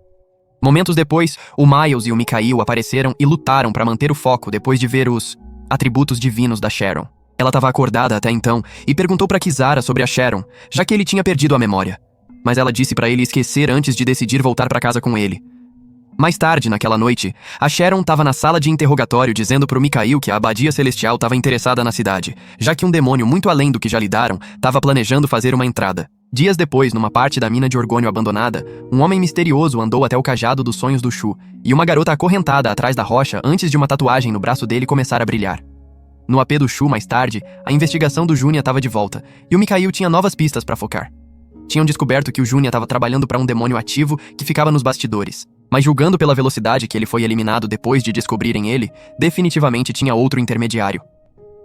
Momentos depois, o Miles e o Mikhail apareceram e lutaram para manter o foco depois de ver os atributos divinos da Sharon. Ela estava acordada até então e perguntou para Kisara sobre a Sharon, já que ele tinha perdido a memória. Mas ela disse para ele esquecer antes de decidir voltar para casa com ele. Mais tarde, naquela noite, a Sharon estava na sala de interrogatório dizendo pro Mikhail que a Abadia Celestial estava interessada na cidade, já que um demônio muito além do que já lidaram estava planejando fazer uma entrada. Dias depois, numa parte da mina de orgônio abandonada, um homem misterioso andou até o cajado dos sonhos do Shu, e uma garota acorrentada atrás da rocha antes de uma tatuagem no braço dele começar a brilhar. No AP do Shu, mais tarde, a investigação do Junia estava de volta, e o Mikhail tinha novas pistas para focar. Tinham descoberto que o Junia estava trabalhando para um demônio ativo que ficava nos bastidores, mas julgando pela velocidade que ele foi eliminado depois de descobrirem ele, definitivamente tinha outro intermediário.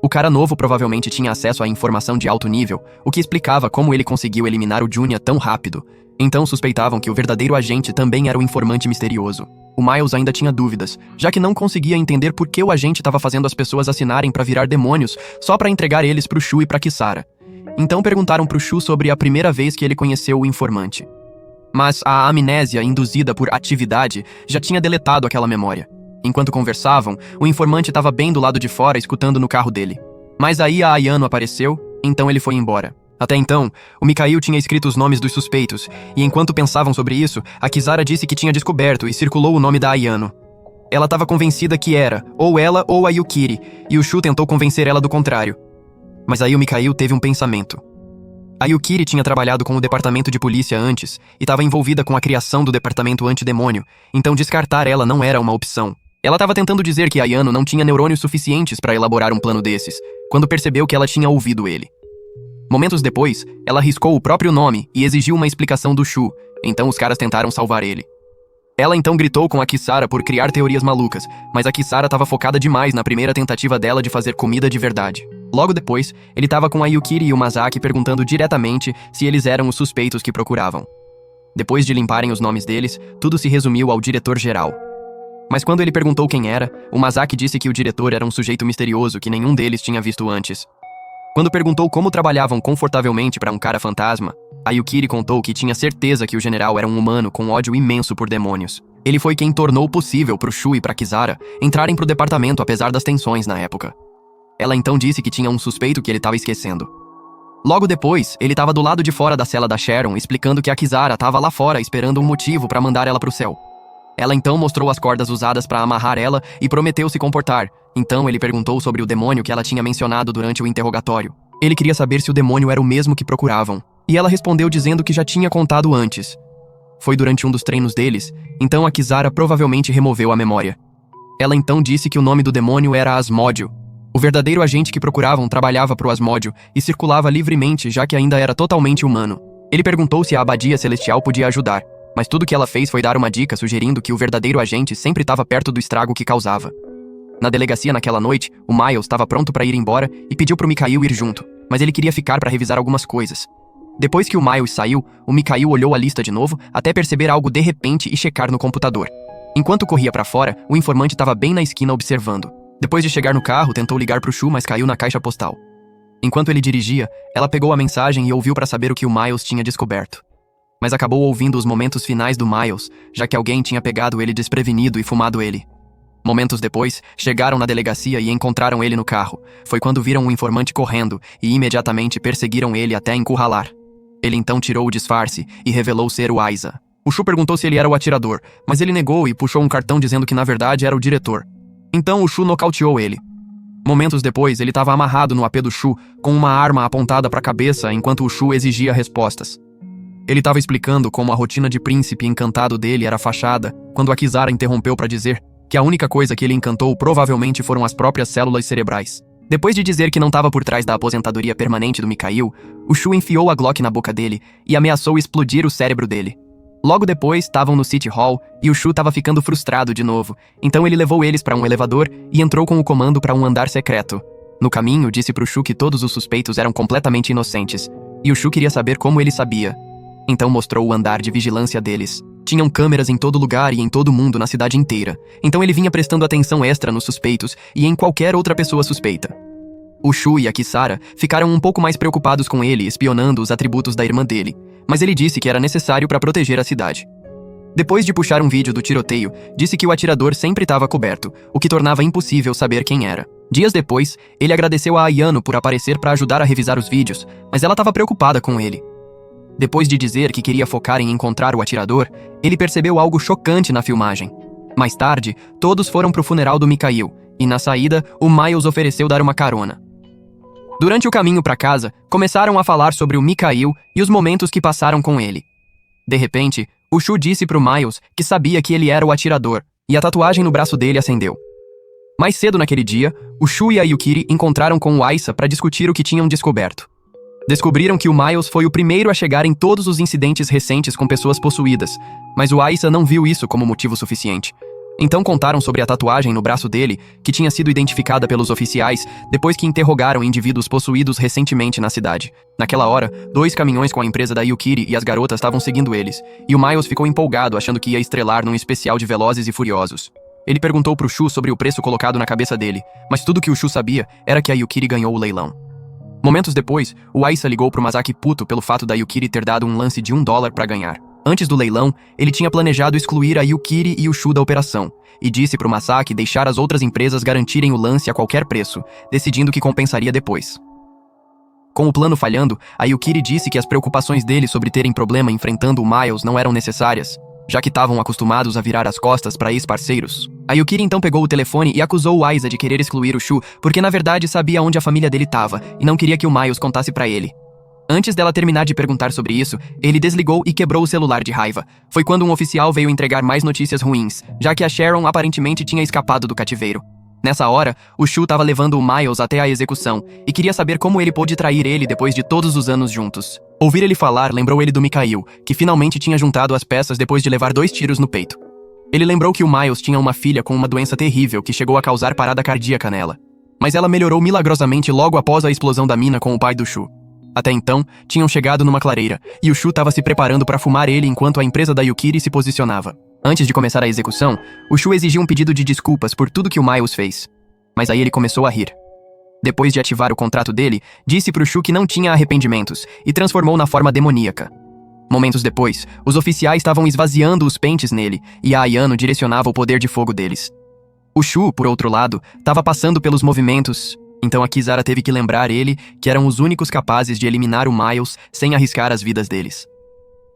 O cara novo provavelmente tinha acesso a informação de alto nível, o que explicava como ele conseguiu eliminar o Junia tão rápido. Então suspeitavam que o verdadeiro agente também era o informante misterioso. O Miles ainda tinha dúvidas, já que não conseguia entender por que o agente estava fazendo as pessoas assinarem para virar demônios só para entregar eles pro Shu e pra Kisara. Então perguntaram pro Shu sobre a primeira vez que ele conheceu o informante. Mas a amnésia induzida por atividade já tinha deletado aquela memória. Enquanto conversavam, o informante estava bem do lado de fora escutando no carro dele. Mas aí a Ayano apareceu, então ele foi embora. Até então, o Mikhail tinha escrito os nomes dos suspeitos, e enquanto pensavam sobre isso, a Kisara disse que tinha descoberto e circulou o nome da Ayano. Ela estava convencida que era, ou ela ou a Yukiri, e o Shu tentou convencer ela do contrário. Mas aí o Mikhail teve um pensamento. A Yukiri tinha trabalhado com o departamento de polícia antes, e estava envolvida com a criação do departamento antidemônio, então descartar ela não era uma opção. Ela estava tentando dizer que Ayano não tinha neurônios suficientes para elaborar um plano desses, quando percebeu que ela tinha ouvido ele. Momentos depois, ela riscou o próprio nome e exigiu uma explicação do Shu, então os caras tentaram salvar ele. Ela então gritou com a Kisara por criar teorias malucas, mas a Kisara estava focada demais na primeira tentativa dela de fazer comida de verdade. Logo depois, ele estava com a Yukiri e o Masaki perguntando diretamente se eles eram os suspeitos que procuravam. Depois de limparem os nomes deles, tudo se resumiu ao diretor-geral. Mas quando ele perguntou quem era, o Masaki disse que o diretor era um sujeito misterioso que nenhum deles tinha visto antes. Quando perguntou como trabalhavam confortavelmente para um cara fantasma, a Yukiri contou que tinha certeza que o general era um humano com ódio imenso por demônios. Ele foi quem tornou possível pro Shu e pra Kisara entrarem pro departamento apesar das tensões na época. Ela então disse que tinha um suspeito que ele estava esquecendo. Logo depois, ele estava do lado de fora da cela da Sharon explicando que a Kisara estava lá fora esperando um motivo para mandar ela pro céu. Ela então mostrou as cordas usadas para amarrar ela e prometeu se comportar. Então ele perguntou sobre o demônio que ela tinha mencionado durante o interrogatório. Ele queria saber se o demônio era o mesmo que procuravam. E ela respondeu dizendo que já tinha contado antes. Foi durante um dos treinos deles, então a Kisara provavelmente removeu a memória. Ela então disse que o nome do demônio era Asmódio. O verdadeiro agente que procuravam trabalhava pro Asmódio e circulava livremente já que ainda era totalmente humano. Ele perguntou se a Abadia Celestial podia ajudar, mas tudo que ela fez foi dar uma dica sugerindo que o verdadeiro agente sempre estava perto do estrago que causava. Na delegacia naquela noite, o Miles estava pronto para ir embora e pediu pro Mikhail ir junto, mas ele queria ficar para revisar algumas coisas. Depois que o Miles saiu, o Mikhail olhou a lista de novo até perceber algo de repente e checar no computador. Enquanto corria para fora, o informante estava bem na esquina observando. Depois de chegar no carro, tentou ligar pro Shu, mas caiu na caixa postal. Enquanto ele dirigia, ela pegou a mensagem e ouviu para saber o que o Miles tinha descoberto. Mas acabou ouvindo os momentos finais do Miles, já que alguém tinha pegado ele desprevenido e fumado ele. Momentos depois, chegaram na delegacia e encontraram ele no carro. Foi quando viram um informante correndo e imediatamente perseguiram ele até encurralar. Ele então tirou o disfarce e revelou ser o Aiza. O Shu perguntou se ele era o atirador, mas ele negou e puxou um cartão dizendo que na verdade era o diretor. Então o Shu nocauteou ele. Momentos depois, ele estava amarrado no AP do Shu, com uma arma apontada para a cabeça enquanto o Shu exigia respostas. Ele estava explicando como a rotina de príncipe encantado dele era fachada, quando a Kisara interrompeu para dizer que a única coisa que ele encantou provavelmente foram as próprias células cerebrais. Depois de dizer que não estava por trás da aposentadoria permanente do Mikhail, o Shu enfiou a Glock na boca dele e ameaçou explodir o cérebro dele. Logo depois, estavam no City Hall e o Shu estava ficando frustrado de novo, então ele levou eles para um elevador e entrou com o comando para um andar secreto. No caminho, disse pro Shu que todos os suspeitos eram completamente inocentes, e o Shu queria saber como ele sabia. Então mostrou o andar de vigilância deles. Tinham câmeras em todo lugar e em todo mundo na cidade inteira, então ele vinha prestando atenção extra nos suspeitos e em qualquer outra pessoa suspeita. O Shu e a Kisara ficaram um pouco mais preocupados com ele, espionando os atributos da irmã dele, mas ele disse que era necessário para proteger a cidade. Depois de puxar um vídeo do tiroteio, disse que o atirador sempre estava coberto, o que tornava impossível saber quem era. Dias depois, ele agradeceu a Ayano por aparecer para ajudar a revisar os vídeos, mas ela estava preocupada com ele. Depois de dizer que queria focar em encontrar o atirador, ele percebeu algo chocante na filmagem. Mais tarde, todos foram para o funeral do Mikhail, e na saída, o Miles ofereceu dar uma carona. Durante o caminho para casa, começaram a falar sobre o Mikhail e os momentos que passaram com ele. De repente, o Shu disse pro Miles que sabia que ele era o atirador, e a tatuagem no braço dele acendeu. Mais cedo naquele dia, o Shu e a Yukiri encontraram com o Aisa para discutir o que tinham descoberto. Descobriram que o Miles foi o primeiro a chegar em todos os incidentes recentes com pessoas possuídas, mas o Aisa não viu isso como motivo suficiente. Então contaram sobre a tatuagem no braço dele, que tinha sido identificada pelos oficiais depois que interrogaram indivíduos possuídos recentemente na cidade. Naquela hora, 2 caminhões com a empresa da Yukiri e as garotas estavam seguindo eles, e o Miles ficou empolgado achando que ia estrelar num especial de Velozes e Furiosos. Ele perguntou pro Shu sobre o preço colocado na cabeça dele, mas tudo que o Shu sabia era que a Yukiri ganhou o leilão. Momentos depois, o Aisa ligou pro Masaki puto pelo fato da Yukiri ter dado um lance de $1 para ganhar. Antes do leilão, ele tinha planejado excluir a Yukiri e o Shu da operação, e disse pro Masaki deixar as outras empresas garantirem o lance a qualquer preço, decidindo que compensaria depois. Com o plano falhando, a Yukiri disse que as preocupações dele sobre terem problema enfrentando o Miles não eram necessárias, já que estavam acostumados a virar as costas para ex-parceiros. A Yukiri então pegou o telefone e acusou o Aisa de querer excluir o Shu, porque na verdade sabia onde a família dele estava e não queria que o Miles contasse para ele. Antes dela terminar de perguntar sobre isso, ele desligou e quebrou o celular de raiva. Foi quando um oficial veio entregar mais notícias ruins, já que a Sharon aparentemente tinha escapado do cativeiro. Nessa hora, o Shu estava levando o Miles até a execução e queria saber como ele pôde trair ele depois de todos os anos juntos. Ouvir ele falar lembrou ele do Mikhail, que finalmente tinha juntado as peças depois de levar 2 tiros no peito. Ele lembrou que o Miles tinha uma filha com uma doença terrível que chegou a causar parada cardíaca nela. Mas ela melhorou milagrosamente logo após a explosão da mina com o pai do Shu. Até então, tinham chegado numa clareira, e o Shu estava se preparando para fumar ele enquanto a empresa da Yukiri se posicionava. Antes de começar a execução, o Shu exigiu um pedido de desculpas por tudo que o Miles fez. Mas aí ele começou a rir. Depois de ativar o contrato dele, disse pro Shu que não tinha arrependimentos, e transformou na forma demoníaca. Momentos depois, os oficiais estavam esvaziando os pentes nele, e a Ayano direcionava o poder de fogo deles. O Shu, por outro lado, estava passando pelos movimentos. Então a Kisara teve que lembrar ele que eram os únicos capazes de eliminar o Miles sem arriscar as vidas deles.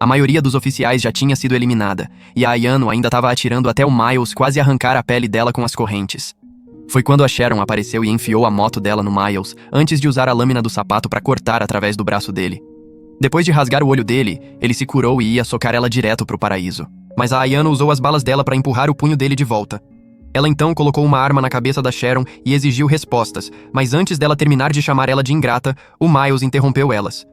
A maioria dos oficiais já tinha sido eliminada, e a Ayano ainda estava atirando até o Miles quase arrancar a pele dela com as correntes. Foi quando a Sharon apareceu e enfiou a moto dela no Miles, antes de usar a lâmina do sapato para cortar através do braço dele. Depois de rasgar o olho dele, ele se curou e ia socar ela direto pro paraíso. Mas a Ayano usou as balas dela para empurrar o punho dele de volta. Ela então colocou uma arma na cabeça da Sharon e exigiu respostas, mas antes dela terminar de chamar ela de ingrata, o Miles interrompeu elas.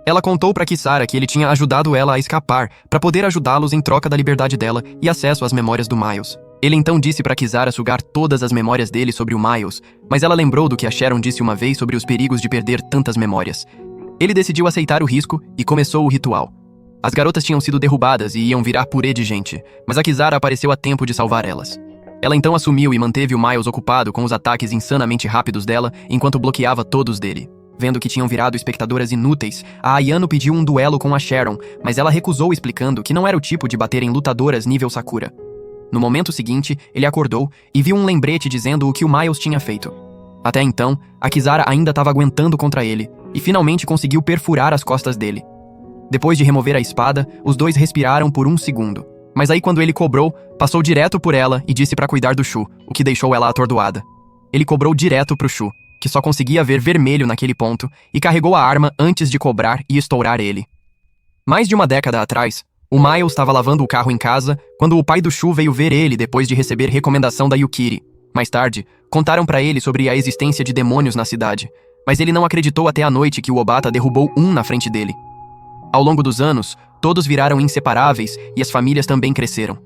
Ela contou para Kisara que ele tinha ajudado ela a escapar, para poder ajudá-los em troca da liberdade dela e acesso às memórias do Miles. Ele então disse para Kisara sugar todas as memórias dele sobre o Miles, mas ela lembrou do que a Sharon disse uma vez sobre os perigos de perder tantas memórias. Ele decidiu aceitar o risco e começou o ritual. As garotas tinham sido derrubadas e iam virar purê de gente, mas a Kisara apareceu a tempo de salvar elas. Ela então assumiu e manteve o Miles ocupado com os ataques insanamente rápidos dela, enquanto bloqueava todos dele. Vendo que tinham virado espectadoras inúteis, a Ayano pediu um duelo com a Sharon, mas ela recusou, explicando que não era o tipo de bater em lutadoras nível Sakura. No momento seguinte, ele acordou e viu um lembrete dizendo o que o Miles tinha feito. Até então, a Kisara ainda estava aguentando contra ele, e finalmente conseguiu perfurar as costas dele. Depois de remover a espada, os dois respiraram por 1 segundo. Mas aí quando ele cobrou, passou direto por ela e disse pra cuidar do Shu, o que deixou ela atordoada. Ele cobrou direto pro Shu, que só conseguia ver vermelho naquele ponto, e carregou a arma antes de cobrar e estourar ele. Mais de uma década atrás, o Miles estava lavando o carro em casa quando o pai do Shu veio ver ele depois de receber recomendação da Yukiri. Mais tarde, contaram pra ele sobre a existência de demônios na cidade, mas ele não acreditou até a noite que o Obata derrubou um na frente dele. Ao longo dos anos, todos viraram inseparáveis e as famílias também cresceram.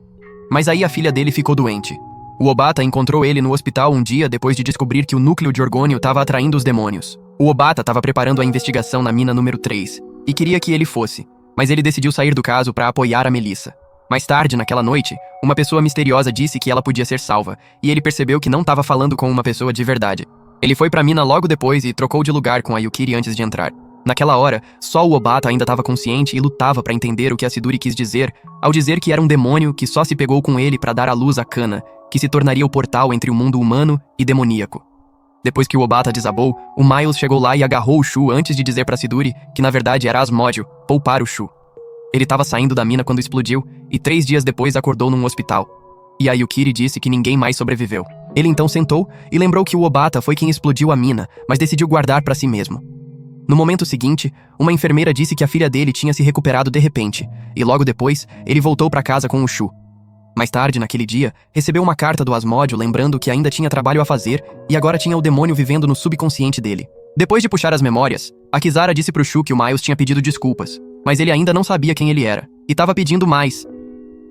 Mas aí a filha dele ficou doente. O Obata encontrou ele no hospital um dia depois de descobrir que o núcleo de orgônio estava atraindo os demônios. O Obata estava preparando a investigação na mina número 3 e queria que ele fosse, mas ele decidiu sair do caso para apoiar a Melissa. Mais tarde, naquela noite, uma pessoa misteriosa disse que ela podia ser salva, e ele percebeu que não estava falando com uma pessoa de verdade. Ele foi pra mina logo depois e trocou de lugar com a Yukiri antes de entrar. Naquela hora, só o Obata ainda estava consciente e lutava pra entender o que a Siduri quis dizer, ao dizer que era um demônio que só se pegou com ele pra dar à luz a Kana, que se tornaria o portal entre o mundo humano e demoníaco. Depois que o Obata desabou, o Miles chegou lá e agarrou o Shu antes de dizer pra Siduri que na verdade era Asmódio, poupar o Shu. Ele estava saindo da mina quando explodiu, e 3 dias depois acordou num hospital. E a Yukiri disse que ninguém mais sobreviveu. Ele então sentou e lembrou que o Obata foi quem explodiu a mina, mas decidiu guardar pra si mesmo. No momento seguinte, uma enfermeira disse que a filha dele tinha se recuperado de repente, e logo depois, ele voltou pra casa com o Shu. Mais tarde, naquele dia, recebeu uma carta do Asmódio lembrando que ainda tinha trabalho a fazer e agora tinha o demônio vivendo no subconsciente dele. Depois de puxar as memórias, a Kisara disse pro Shu que o Miles tinha pedido desculpas, mas ele ainda não sabia quem ele era, e estava pedindo mais.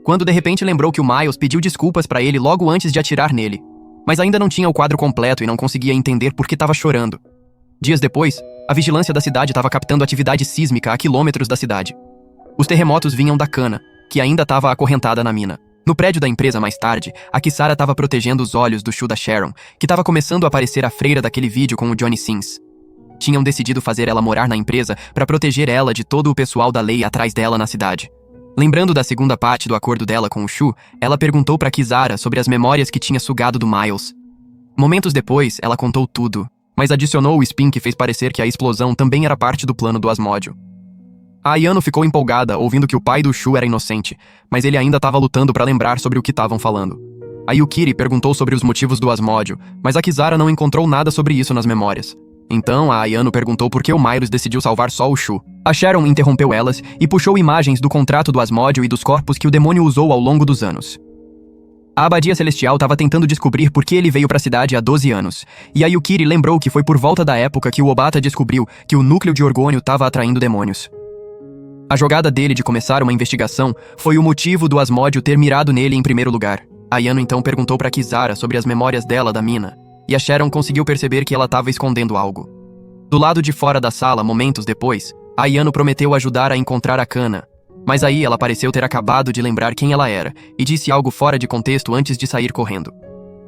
Quando de repente lembrou que o Miles pediu desculpas pra ele logo antes de atirar nele, mas ainda não tinha o quadro completo e não conseguia entender por que estava chorando. Dias depois, a vigilância da cidade estava captando atividade sísmica a quilômetros da cidade. Os terremotos vinham da Kana, que ainda estava acorrentada na mina. No prédio da empresa mais tarde, a Kisara estava protegendo os olhos do Shu da Sharon, que estava começando a parecer a freira daquele vídeo com o Johnny Sins. Tinham decidido fazer ela morar na empresa para proteger ela de todo o pessoal da lei atrás dela na cidade. Lembrando da segunda parte do acordo dela com o Shu, ela perguntou para Kisara sobre as memórias que tinha sugado do Miles. Momentos depois, ela contou tudo, mas adicionou o spin que fez parecer que a explosão também era parte do plano do Asmódio. A Ayano ficou empolgada ouvindo que o pai do Shu era inocente, mas ele ainda estava lutando para lembrar sobre o que estavam falando. A Yukiri perguntou sobre os motivos do Asmódio, mas a Kisara não encontrou nada sobre isso nas memórias. Então, a Ayano perguntou por que o Miles decidiu salvar só o Shu. A Sharon interrompeu elas e puxou imagens do contrato do Asmódio e dos corpos que o demônio usou ao longo dos anos. A Abadia Celestial estava tentando descobrir por que ele veio para a cidade há 12 anos, e a Yukiri lembrou que foi por volta da época que o Obata descobriu que o núcleo de Orgônio estava atraindo demônios. A jogada dele de começar uma investigação foi o motivo do Asmódio ter mirado nele em primeiro lugar. A Ayano então perguntou para Kisara sobre as memórias dela da mina, e a Sharon conseguiu perceber que ela estava escondendo algo. Do lado de fora da sala, momentos depois, a Ayano prometeu ajudar a encontrar a Kana, mas aí ela pareceu ter acabado de lembrar quem ela era e disse algo fora de contexto antes de sair correndo.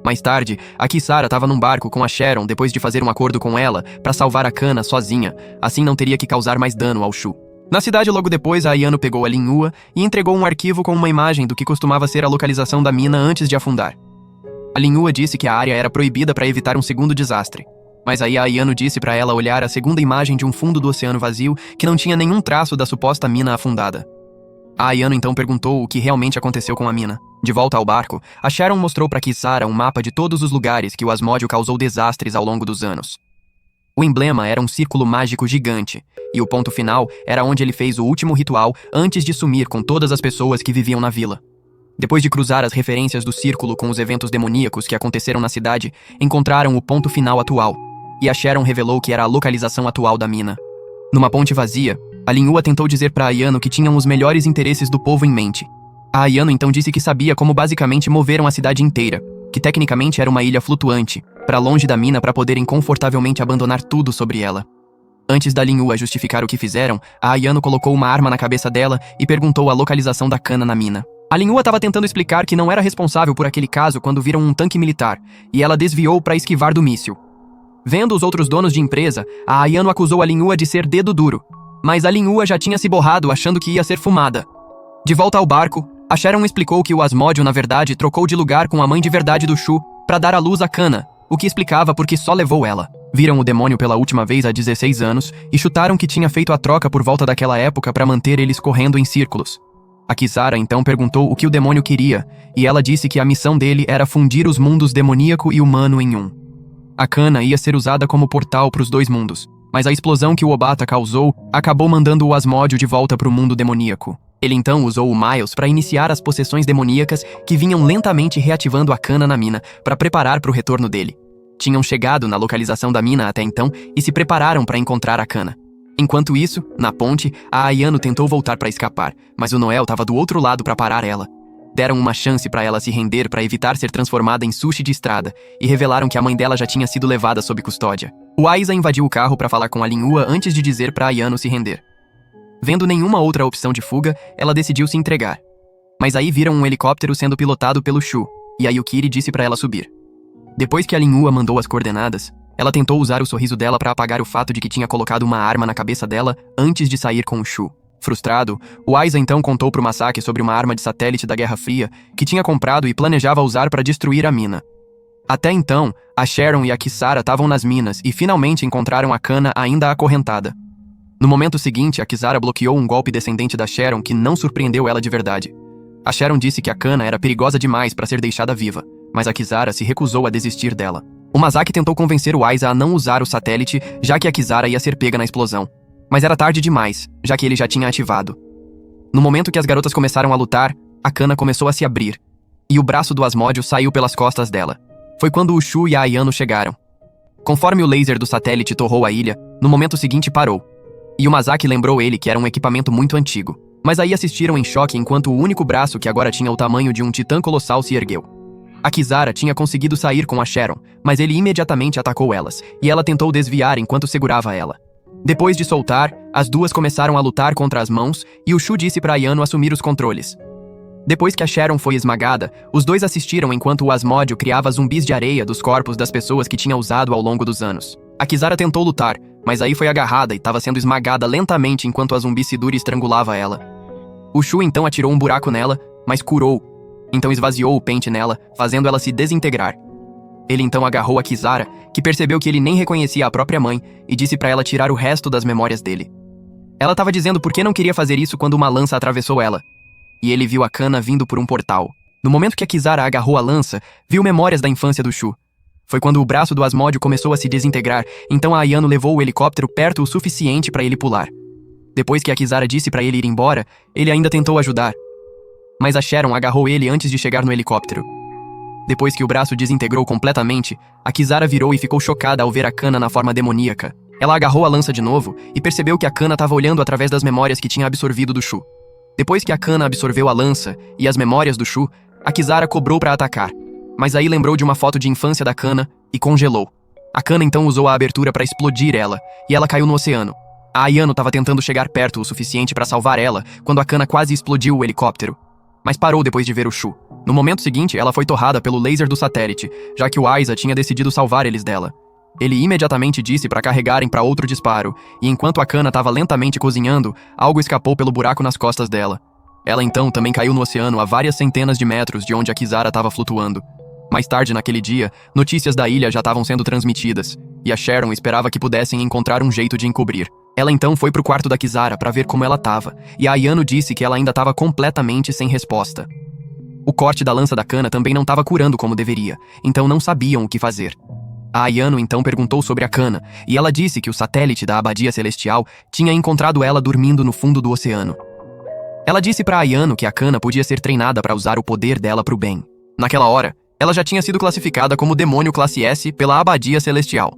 Mais tarde, a Kisara estava num barco com a Sharon depois de fazer um acordo com ela para salvar a Kana sozinha, assim não teria que causar mais dano ao Shu. Na cidade, logo depois, a Ayano pegou a Linhua e entregou um arquivo com uma imagem do que costumava ser a localização da mina antes de afundar. A Linhua disse que a área era proibida para evitar um segundo desastre. Mas aí a Ayano disse para ela olhar a segunda imagem de um fundo do oceano vazio que não tinha nenhum traço da suposta mina afundada. A Ayano então perguntou o que realmente aconteceu com a mina. De volta ao barco, a Sharon mostrou para Kisara um mapa de todos os lugares que o Asmódio causou desastres ao longo dos anos. O emblema era um círculo mágico gigante, e o ponto final era onde ele fez o último ritual antes de sumir com todas as pessoas que viviam na vila. Depois de cruzar as referências do círculo com os eventos demoníacos que aconteceram na cidade, encontraram o ponto final atual, e a Sharon revelou que era a localização atual da mina. Numa ponte vazia, a Linhua tentou dizer para Ayano que tinham os melhores interesses do povo em mente. A Ayano então disse que sabia como basicamente moveram a cidade inteira, que tecnicamente era uma ilha flutuante, para longe da mina para poderem confortavelmente abandonar tudo sobre ela. Antes da Linhua justificar o que fizeram, a Ayano colocou uma arma na cabeça dela e perguntou a localização da Kana na mina. A Linhua estava tentando explicar que não era responsável por aquele caso quando viram um tanque militar, e ela desviou para esquivar do míssil. Vendo os outros donos de empresa, a Ayano acusou a Linhua de ser dedo duro, mas a Linhua já tinha se borrado achando que ia ser fumada. De volta ao barco, a Sharon explicou que o Asmódio na verdade trocou de lugar com a mãe de verdade do Shu para dar à luz a Kana, o que explicava porque só levou ela. Viram o demônio pela última vez há 16 anos e chutaram que tinha feito a troca por volta daquela época para manter eles correndo em círculos. A Kisara então perguntou o que o demônio queria, e ela disse que a missão dele era fundir os mundos demoníaco e humano em um. A Kana ia ser usada como portal para os dois mundos, mas a explosão que o Obata causou acabou mandando o Asmódio de volta para o mundo demoníaco. Ele então usou o Miles para iniciar as possessões demoníacas que vinham lentamente reativando a Kana na mina para preparar para o retorno dele. Tinham chegado na localização da mina até então e se prepararam para encontrar a Kana. Enquanto isso, na ponte, a Ayano tentou voltar para escapar, mas o Noel estava do outro lado para parar ela. Deram uma chance para ela se render para evitar ser transformada em sushi de estrada e revelaram que a mãe dela já tinha sido levada sob custódia. O Aiza invadiu o carro para falar com a Linhua antes de dizer para Ayano se render. Vendo nenhuma outra opção de fuga, ela decidiu se entregar. Mas aí viram um helicóptero sendo pilotado pelo Shu, e a Yukiri disse para ela subir. Depois que a Lin Hua mandou as coordenadas, ela tentou usar o sorriso dela para apagar o fato de que tinha colocado uma arma na cabeça dela antes de sair com o Shu. Frustrado, o Aiza então contou pro Masaki sobre uma arma de satélite da Guerra Fria que tinha comprado e planejava usar para destruir a mina. Até então, a Sharon e a Kisara estavam nas minas e finalmente encontraram a Kana ainda acorrentada. No momento seguinte, a Kisara bloqueou um golpe descendente da Sharon que não surpreendeu ela de verdade. A Sharon disse que a Kana era perigosa demais para ser deixada viva, mas a Kisara se recusou a desistir dela. O Masaki tentou convencer o Aiza a não usar o satélite, já que a Kisara ia ser pega na explosão. Mas era tarde demais, já que ele já tinha ativado. No momento que as garotas começaram a lutar, a Kana começou a se abrir, e o braço do Asmódio saiu pelas costas dela. Foi quando o Shu e a Ayano chegaram. Conforme o laser do satélite torrou a ilha, no momento seguinte parou. E o Masaki lembrou ele que era um equipamento muito antigo. Mas aí assistiram em choque enquanto o único braço que agora tinha o tamanho de um titã colossal se ergueu. A Kisara tinha conseguido sair com a Sharon, mas ele imediatamente atacou elas, e ela tentou desviar enquanto segurava ela. Depois de soltar, as duas começaram a lutar contra as mãos, e o Shu disse para Ayano assumir os controles. Depois que a Sharon foi esmagada, os dois assistiram enquanto o Asmódio criava zumbis de areia dos corpos das pessoas que tinha usado ao longo dos anos. A Kisara tentou lutar, mas aí foi agarrada e estava sendo esmagada lentamente enquanto a zumbi Siduri estrangulava ela. O Shu então atirou um buraco nela, mas curou. Então esvaziou o pente nela, fazendo ela se desintegrar. Ele então agarrou a Kisara, que percebeu que ele nem reconhecia a própria mãe, e disse para ela tirar o resto das memórias dele. Ela estava dizendo por que não queria fazer isso quando uma lança atravessou ela. E ele viu a Kana vindo por um portal. No momento que a Kisara agarrou a lança, viu memórias da infância do Shu. Foi quando o braço do Asmódio começou a se desintegrar, então a Ayano levou o helicóptero perto o suficiente para ele pular. Depois que a Kisara disse para ele ir embora, ele ainda tentou ajudar. Mas a Sharon agarrou ele antes de chegar no helicóptero. Depois que o braço desintegrou completamente, a Kisara virou e ficou chocada ao ver a Kana na forma demoníaca. Ela agarrou a lança de novo e percebeu que a Kana estava olhando através das memórias que tinha absorvido do Shu. Depois que a Kana absorveu a lança e as memórias do Shu, a Kisara cobrou para atacar. Mas aí lembrou de uma foto de infância da Kana e congelou. A Kana então usou a abertura para explodir ela, e ela caiu no oceano. A Ayano estava tentando chegar perto o suficiente para salvar ela quando a Kana quase explodiu o helicóptero. Mas parou depois de ver o Shu. No momento seguinte, ela foi torrada pelo laser do satélite, já que o Aiza tinha decidido salvar eles dela. Ele imediatamente disse para carregarem para outro disparo, e enquanto a Kana estava lentamente cozinhando, algo escapou pelo buraco nas costas dela. Ela então também caiu no oceano a várias centenas de metros de onde a Kisara estava flutuando. Mais tarde naquele dia, notícias da ilha já estavam sendo transmitidas, e a Sharon esperava que pudessem encontrar um jeito de encobrir. Ela então foi pro quarto da Kisara para ver como ela estava, e a Ayano disse que ela ainda estava completamente sem resposta. O corte da lança da Kana também não estava curando como deveria, então não sabiam o que fazer. A Ayano então perguntou sobre a Kana, e ela disse que o satélite da Abadia Celestial tinha encontrado ela dormindo no fundo do oceano. Ela disse para Ayano que a Kana podia ser treinada para usar o poder dela pro bem. Naquela hora, ela já tinha sido classificada como demônio classe S pela Abadia Celestial.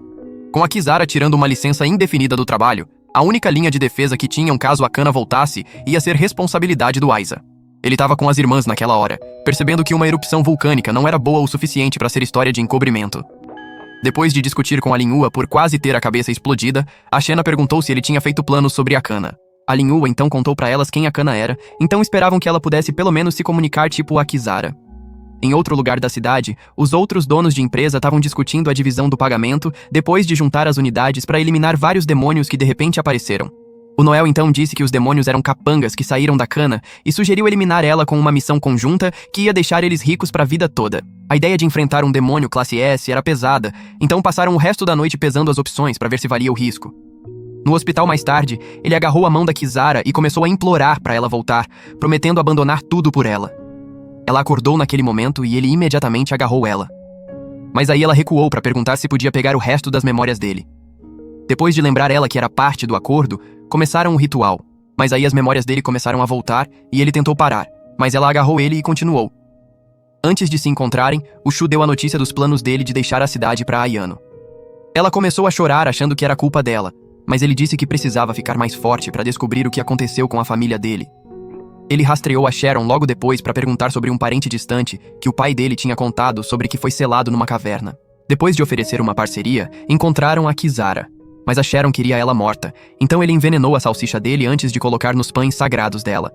Com a Kisara tirando uma licença indefinida do trabalho, a única linha de defesa que tinham caso a Kana voltasse ia ser responsabilidade do Aiza. Ele estava com as irmãs naquela hora, percebendo que uma erupção vulcânica não era boa o suficiente para ser história de encobrimento. Depois de discutir com a Lin Hua por quase ter a cabeça explodida, a Shena perguntou se ele tinha feito planos sobre a Kana. A Lin Hua então contou para elas quem a Kana era, então esperavam que ela pudesse pelo menos se comunicar tipo a Kisara. Em outro lugar da cidade, os outros donos de empresa estavam discutindo a divisão do pagamento depois de juntar as unidades para eliminar vários demônios que de repente apareceram. O Noel então disse que os demônios eram capangas que saíram da Kana e sugeriu eliminar ela com uma missão conjunta que ia deixar eles ricos para a vida toda. A ideia de enfrentar um demônio classe S era pesada, então passaram o resto da noite pesando as opções para ver se valia o risco. No hospital mais tarde, ele agarrou a mão da Kisara e começou a implorar para ela voltar, prometendo abandonar tudo por ela. Ela acordou naquele momento e ele imediatamente agarrou ela. Mas aí ela recuou para perguntar se podia pegar o resto das memórias dele. Depois de lembrar ela que era parte do acordo, começaram o ritual. Mas aí as memórias dele começaram a voltar e ele tentou parar, mas ela agarrou ele e continuou. Antes de se encontrarem, o Shu deu a notícia dos planos dele de deixar a cidade para Ayano. Ela começou a chorar achando que era culpa dela, mas ele disse que precisava ficar mais forte para descobrir o que aconteceu com a família dele. Ele rastreou a Sharon logo depois para perguntar sobre um parente distante que o pai dele tinha contado sobre que foi selado numa caverna. Depois de oferecer uma parceria, encontraram a Kisara. Mas a Sharon queria ela morta, então ele envenenou a salsicha dele antes de colocar nos pães sagrados dela.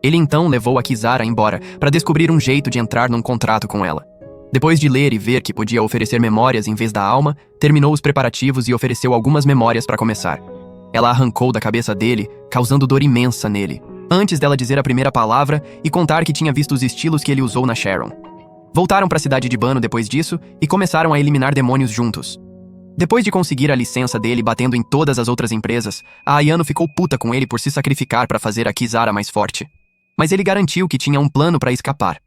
Ele então levou a Kisara embora para descobrir um jeito de entrar num contrato com ela. Depois de ler e ver que podia oferecer memórias em vez da alma, terminou os preparativos e ofereceu algumas memórias para começar. Ela arrancou da cabeça dele, causando dor imensa nele, antes dela dizer a primeira palavra e contar que tinha visto os estilos que ele usou na Sharon. Voltaram para a cidade de Bano depois disso e começaram a eliminar demônios juntos. Depois de conseguir a licença dele batendo em todas as outras empresas, a Ayano ficou puta com ele por se sacrificar para fazer a Kisara mais forte. Mas ele garantiu que tinha um plano para escapar.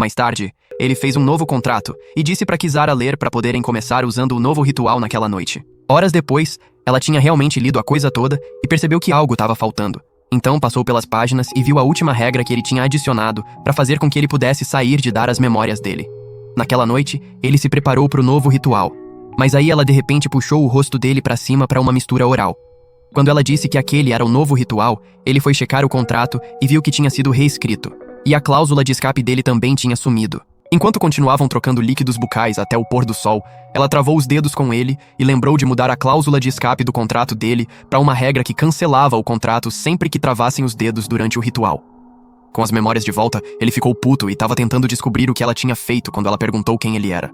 Mais tarde, ele fez um novo contrato e disse para Kisara ler para poderem começar usando o novo ritual naquela noite. Horas depois, ela tinha realmente lido a coisa toda e percebeu que algo estava faltando. Então passou pelas páginas e viu a última regra que ele tinha adicionado para fazer com que ele pudesse sair de dar as memórias dele. Naquela noite, ele se preparou para o novo ritual. Mas aí ela de repente puxou o rosto dele para cima para uma mistura oral. Quando ela disse que aquele era o novo ritual, ele foi checar o contrato e viu que tinha sido reescrito. E a cláusula de escape dele também tinha sumido. Enquanto continuavam trocando líquidos bucais até o pôr do sol, ela travou os dedos com ele e lembrou de mudar a cláusula de escape do contrato dele para uma regra que cancelava o contrato sempre que travassem os dedos durante o ritual. Com as memórias de volta, ele ficou puto e estava tentando descobrir o que ela tinha feito quando ela perguntou quem ele era.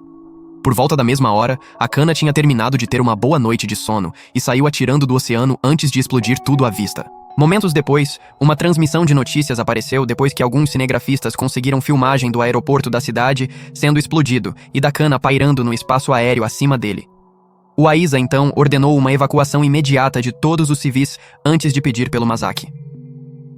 Por volta da mesma hora, a Kana tinha terminado de ter uma boa noite de sono e saiu atirando do oceano antes de explodir tudo à vista. Momentos depois, uma transmissão de notícias apareceu depois que alguns cinegrafistas conseguiram filmagem do aeroporto da cidade sendo explodido e da Kana pairando no espaço aéreo acima dele. O Aiza, então, ordenou uma evacuação imediata de todos os civis antes de pedir pelo Masaki.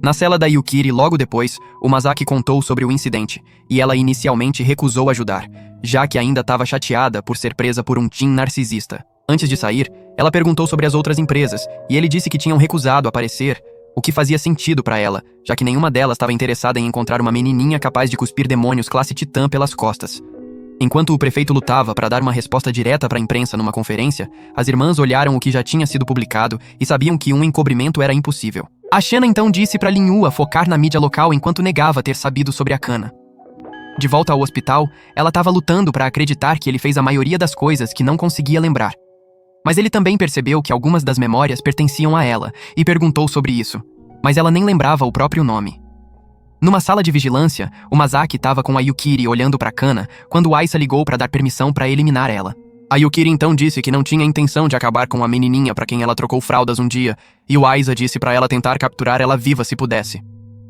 Na cela da Yukiri, logo depois, o Masaki contou sobre o incidente e ela inicialmente recusou ajudar, já que ainda estava chateada por ser presa por um teen narcisista. Antes de sair, ela perguntou sobre as outras empresas, e ele disse que tinham recusado aparecer, o que fazia sentido para ela, já que nenhuma delas estava interessada em encontrar uma menininha capaz de cuspir demônios classe Titã pelas costas. Enquanto o prefeito lutava para dar uma resposta direta para a imprensa numa conferência, as irmãs olharam o que já tinha sido publicado e sabiam que um encobrimento era impossível. A Shanna então disse para Lin Yua focar na mídia local enquanto negava ter sabido sobre a Kana. De volta ao hospital, ela estava lutando para acreditar que ele fez a maioria das coisas que não conseguia lembrar. Mas ele também percebeu que algumas das memórias pertenciam a ela e perguntou sobre isso, mas ela nem lembrava o próprio nome. Numa sala de vigilância, o Masaki estava com a Yukiri olhando para Kana quando o Aisa ligou para dar permissão para eliminar ela. A Yukiri então disse que não tinha intenção de acabar com a menininha para quem ela trocou fraldas um dia, e o Aisa disse para ela tentar capturar ela viva se pudesse.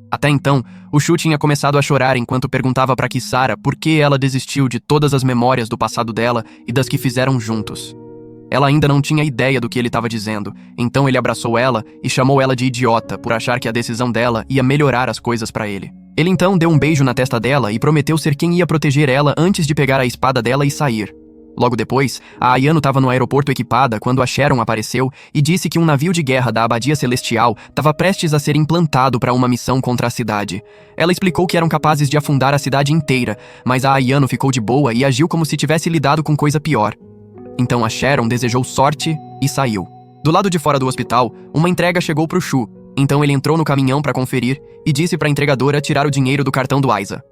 Até então, o Shu tinha começado a chorar enquanto perguntava para Kisara por que ela desistiu de todas as memórias do passado dela e das que fizeram juntos. Ela ainda não tinha ideia do que ele estava dizendo, então ele abraçou ela e chamou ela de idiota por achar que a decisão dela ia melhorar as coisas para ele. Ele então deu um beijo na testa dela e prometeu ser quem ia proteger ela antes de pegar a espada dela e sair. Logo depois, a Ayano estava no aeroporto equipada quando a Sharon apareceu e disse que um navio de guerra da Abadia Celestial estava prestes a ser implantado para uma missão contra a cidade. Ela explicou que eram capazes de afundar a cidade inteira, mas a Ayano ficou de boa e agiu como se tivesse lidado com coisa pior. Então a Sharon desejou sorte e saiu. Do lado de fora do hospital, uma entrega chegou pro Shu, então ele entrou no caminhão para conferir e disse para a entregadora tirar o dinheiro do cartão do Aiza.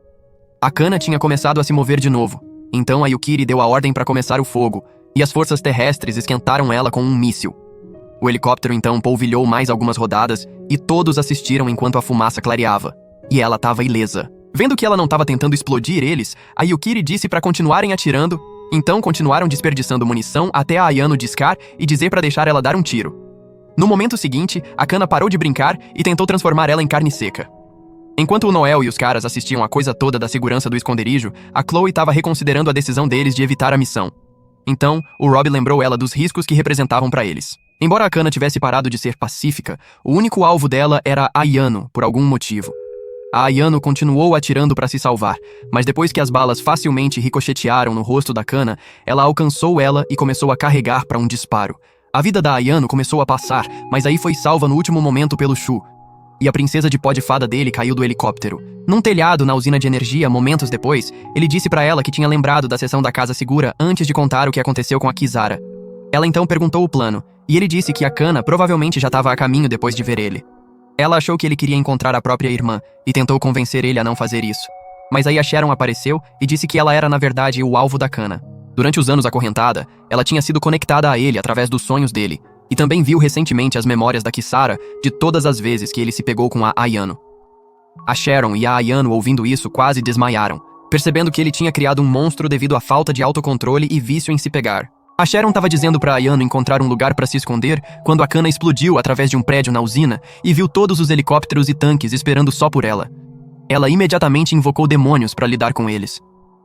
A Kana tinha começado a se mover de novo, então a Yukiri deu a ordem para começar o fogo, e as forças terrestres esquentaram ela com um míssil. O helicóptero então polvilhou mais algumas rodadas e todos assistiram enquanto a fumaça clareava, e ela estava ilesa. Vendo que ela não estava tentando explodir eles, a Yukiri disse para continuarem atirando. Então continuaram desperdiçando munição até a Ayano discar e dizer para deixar ela dar um tiro. No momento seguinte, a Kana parou de brincar e tentou transformar ela em carne seca. Enquanto o Noel e os caras assistiam a coisa toda da segurança do esconderijo, a Chloe estava reconsiderando a decisão deles de evitar a missão. Então, o Rob lembrou ela dos riscos que representavam para eles. Embora a Kana tivesse parado de ser pacífica, o único alvo dela era a Ayano, por algum motivo. A Ayano continuou atirando para se salvar, mas depois que as balas facilmente ricochetearam no rosto da Kana, ela alcançou ela e começou a carregar para um disparo. A vida da Ayano começou a passar, mas aí foi salva no último momento pelo Shu. E a princesa de pó de fada dele caiu do helicóptero. Num telhado na usina de energia, momentos depois, ele disse para ela que tinha lembrado da sessão da casa segura antes de contar o que aconteceu com a Kisara. Ela então perguntou o plano, e ele disse que a Kana provavelmente já estava a caminho depois de ver ele. Ela achou que ele queria encontrar a própria irmã e tentou convencer ele a não fazer isso. Mas aí a Sharon apareceu e disse que ela era na verdade o alvo da Kana. Durante os anos acorrentada, ela tinha sido conectada a ele através dos sonhos dele, e também viu recentemente as memórias da Kisara de todas as vezes que ele se pegou com a Ayano. A Sharon e a Ayano, ouvindo isso, quase desmaiaram, percebendo que ele tinha criado um monstro devido à falta de autocontrole e vício em se pegar. A Sharon estava dizendo para Ayano encontrar um lugar para se esconder quando a Kana explodiu através de um prédio na usina e viu todos os helicópteros e tanques esperando só por ela. Ela imediatamente invocou demônios para lidar com eles.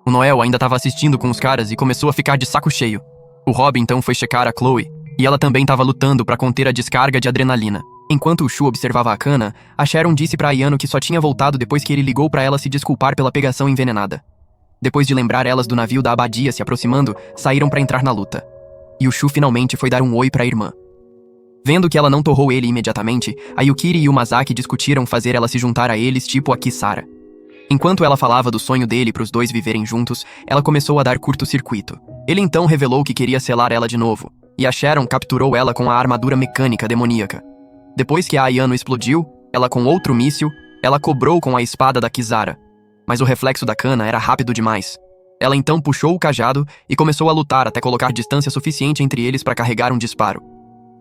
O Noel ainda estava assistindo com os caras e começou a ficar de saco cheio. O Rob então foi checar a Chloe, e ela também estava lutando para conter a descarga de adrenalina. Enquanto o Shu observava a Kana, a Sharon disse para Ayano que só tinha voltado depois que ele ligou para ela se desculpar pela pegação envenenada. Depois de lembrar elas do navio da abadia se aproximando, saíram para entrar na luta. E o Shu finalmente foi dar um oi para a irmã. Vendo que ela não torrou ele imediatamente, a Yukiri e o Masaki discutiram fazer ela se juntar a eles tipo a Kisara. Enquanto ela falava do sonho dele para os dois viverem juntos, ela começou a dar curto-circuito. Ele então revelou que queria selar ela de novo, e a Sharon capturou ela com a armadura mecânica demoníaca. Depois que a Ayano explodiu, ela com outro míssil, ela cobrou com a espada da Kisara. Mas o reflexo da Kana era rápido demais. Ela então puxou o cajado e começou a lutar até colocar distância suficiente entre eles para carregar um disparo.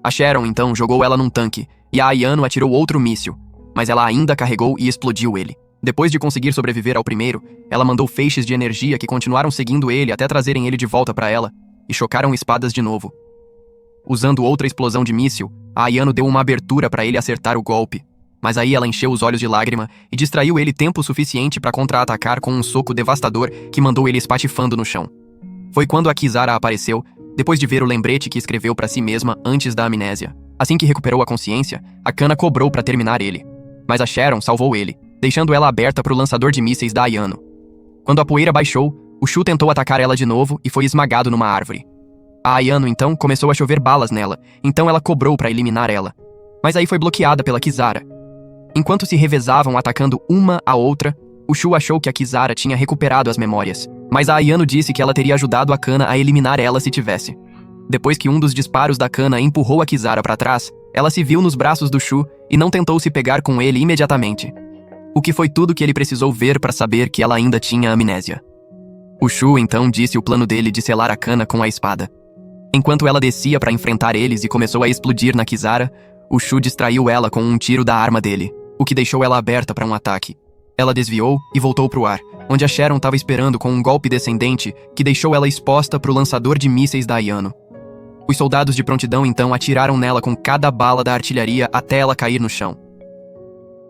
A Sharon então jogou ela num tanque, e a Ayano atirou outro míssil, mas ela ainda carregou e explodiu ele. Depois de conseguir sobreviver ao primeiro, ela mandou feixes de energia que continuaram seguindo ele até trazerem ele de volta para ela, e chocaram espadas de novo. Usando outra explosão de míssil, a Ayano deu uma abertura para ele acertar o golpe, mas aí ela encheu os olhos de lágrima e distraiu ele tempo suficiente para contra-atacar com um soco devastador que mandou ele espatifando no chão. Foi quando a Kisara apareceu, depois de ver o lembrete que escreveu para si mesma antes da amnésia. Assim que recuperou a consciência, a Kana cobrou para terminar ele, mas a Sharon salvou ele, deixando ela aberta para o lançador de mísseis da Ayano. Quando a poeira baixou, o Shu tentou atacar ela de novo e foi esmagado numa árvore. A Ayano então começou a chover balas nela, então ela cobrou para eliminar ela. Mas aí foi bloqueada pela Kisara. Enquanto se revezavam atacando uma a outra, o Shu achou que a Kisara tinha recuperado as memórias, mas a Ayano disse que ela teria ajudado a Kana a eliminar ela se tivesse. Depois que um dos disparos da Kana empurrou a Kisara para trás, ela se viu nos braços do Shu e não tentou se pegar com ele imediatamente. O que foi tudo que ele precisou ver para saber que ela ainda tinha amnésia. O Shu então disse o plano dele de selar a Kana com a espada. Enquanto ela descia para enfrentar eles e começou a explodir na Kisara, o Shu distraiu ela com um tiro da arma dele, o que deixou ela aberta para um ataque. Ela desviou e voltou pro ar, onde a Sharon estava esperando com um golpe descendente que deixou ela exposta pro lançador de mísseis da Ayano. Os soldados de prontidão então atiraram nela com cada bala da artilharia até ela cair no chão.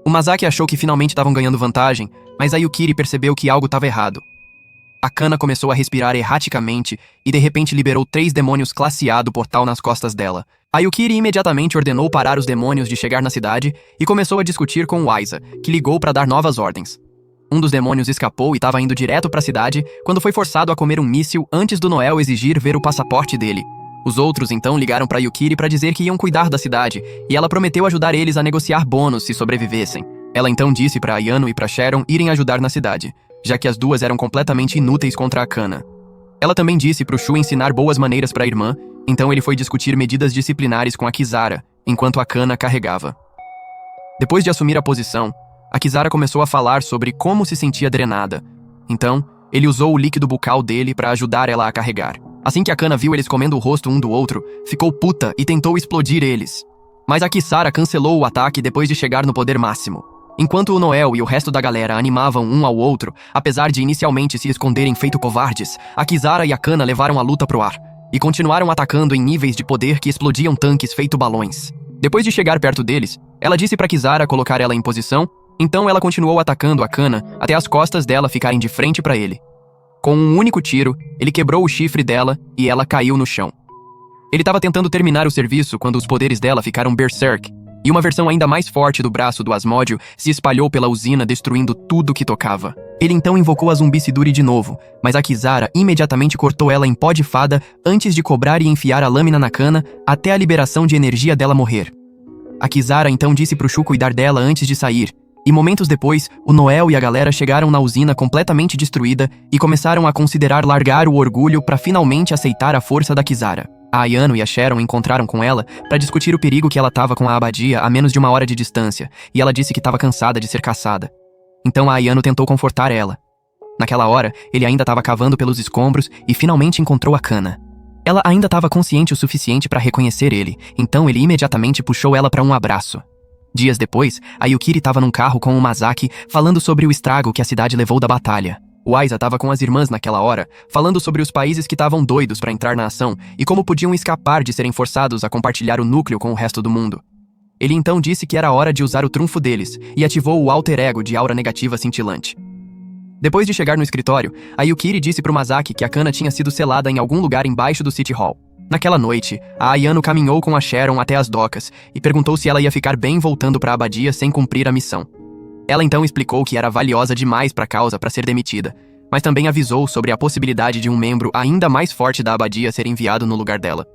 O Masaki achou que finalmente estavam ganhando vantagem, mas a Yukiri percebeu que algo estava errado. A Kana começou a respirar erraticamente e de repente liberou 3 demônios classe A do portal nas costas dela. A Yukiri imediatamente ordenou parar os demônios de chegar na cidade e começou a discutir com o Aiza, que ligou para dar novas ordens. Um dos demônios escapou e estava indo direto para a cidade quando foi forçado a comer um míssil antes do Noel exigir ver o passaporte dele. Os outros então ligaram para Yukiri para dizer que iam cuidar da cidade e ela prometeu ajudar eles a negociar bônus se sobrevivessem. Ela então disse para Ayano e para Sharon irem ajudar na cidade, já que as duas eram completamente inúteis contra a Kana. Ela também disse para o Shu ensinar boas maneiras para a irmã, então ele foi discutir medidas disciplinares com a Kisara, enquanto a Kana carregava. Depois de assumir a posição, a Kisara começou a falar sobre como se sentia drenada. Então, ele usou o líquido bucal dele para ajudar ela a carregar. Assim que a Kana viu eles comendo o rosto um do outro, ficou puta e tentou explodir eles. Mas a Kisara cancelou o ataque depois de chegar no poder máximo. Enquanto o Noel e o resto da galera animavam um ao outro, apesar de inicialmente se esconderem feito covardes, a Kisara e a Kana levaram a luta pro ar, e continuaram atacando em níveis de poder que explodiam tanques feito balões. Depois de chegar perto deles, ela disse pra Kisara colocar ela em posição, então ela continuou atacando a Kana até as costas dela ficarem de frente pra ele. Com um único tiro, ele quebrou o chifre dela e ela caiu no chão. Ele estava tentando terminar o serviço quando os poderes dela ficaram berserk, e uma versão ainda mais forte do braço do Asmódio se espalhou pela usina destruindo tudo que tocava. Ele então invocou a Zumbiciduri de novo, mas a Kisara imediatamente cortou ela em pó de fada antes de cobrar e enfiar a lâmina na Kana até a liberação de energia dela morrer. A Kisara então disse pro Shu cuidar dela antes de sair, e momentos depois, o Noel e a galera chegaram na usina completamente destruída e começaram a considerar largar o orgulho para finalmente aceitar a força da Kisara. A Ayano e a Sharon encontraram com ela para discutir o perigo que ela estava com a abadia a menos de 1 hora de distância, e ela disse que estava cansada de ser caçada. Então a Ayano tentou confortar ela. Naquela hora, ele ainda estava cavando pelos escombros e finalmente encontrou a Kana. Ela ainda estava consciente o suficiente para reconhecer ele, então ele imediatamente puxou ela para um abraço. Dias depois, a Yukiri estava num carro com o Masaki falando sobre o estrago que a cidade levou da batalha. O Aiza estava com as irmãs naquela hora, falando sobre os países que estavam doidos para entrar na ação e como podiam escapar de serem forçados a compartilhar o núcleo com o resto do mundo. Ele então disse que era hora de usar o trunfo deles e ativou o alter ego de aura negativa cintilante. Depois de chegar no escritório, a Yukiri disse pro Masaki que a Kana tinha sido selada em algum lugar embaixo do City Hall. Naquela noite, a Ayano caminhou com a Sharon até as docas e perguntou se ela ia ficar bem voltando para a abadia sem cumprir a missão. Ela então explicou que era valiosa demais para a causa para ser demitida, mas também avisou sobre a possibilidade de um membro ainda mais forte da abadia ser enviado no lugar dela.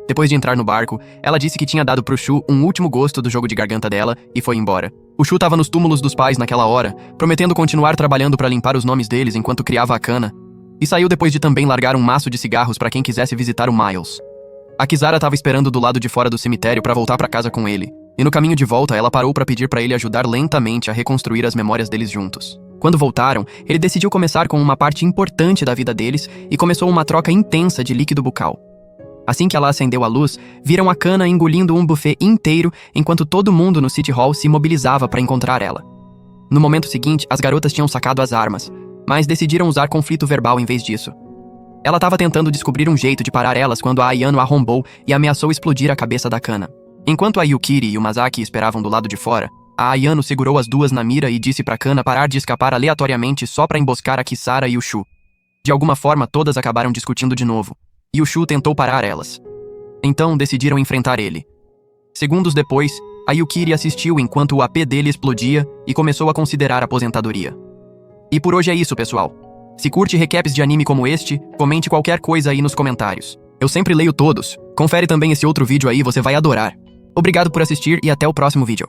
Depois de entrar no barco, ela disse que tinha dado pro Shu um último gosto do jogo de garganta dela e foi embora. O Shu estava nos túmulos dos pais naquela hora, prometendo continuar trabalhando para limpar os nomes deles enquanto criava a Kana, e saiu depois de também largar um maço de cigarros para quem quisesse visitar o Miles. A Kizara estava esperando do lado de fora do cemitério para voltar para casa com ele, e no caminho de volta ela parou para pedir para ele ajudar lentamente a reconstruir as memórias deles juntos. Quando voltaram, ele decidiu começar com uma parte importante da vida deles e começou uma troca intensa de líquido bucal. Assim que ela acendeu a luz, viram a Kana engolindo um buffet inteiro enquanto todo mundo no City Hall se mobilizava para encontrar ela. No momento seguinte, as garotas tinham sacado as armas, mas decidiram usar conflito verbal em vez disso. Ela estava tentando descobrir um jeito de parar elas quando a Ayano arrombou e ameaçou explodir a cabeça da Kana. Enquanto a Yukiri e o Masaki esperavam do lado de fora, a Ayano segurou as duas na mira e disse pra Kana parar de escapar aleatoriamente só pra emboscar a Kisara e o Shu. De alguma forma, todas acabaram discutindo de novo, e o Shu tentou parar elas. Então, decidiram enfrentar ele. Segundos depois, a Yukiri assistiu enquanto o AP dele explodia e começou a considerar aposentadoria. E por hoje é isso, pessoal. Se curte recaps de anime como este, comente qualquer coisa aí nos comentários. Eu sempre leio todos. Confere também esse outro vídeo aí, você vai adorar. Obrigado por assistir e até o próximo vídeo.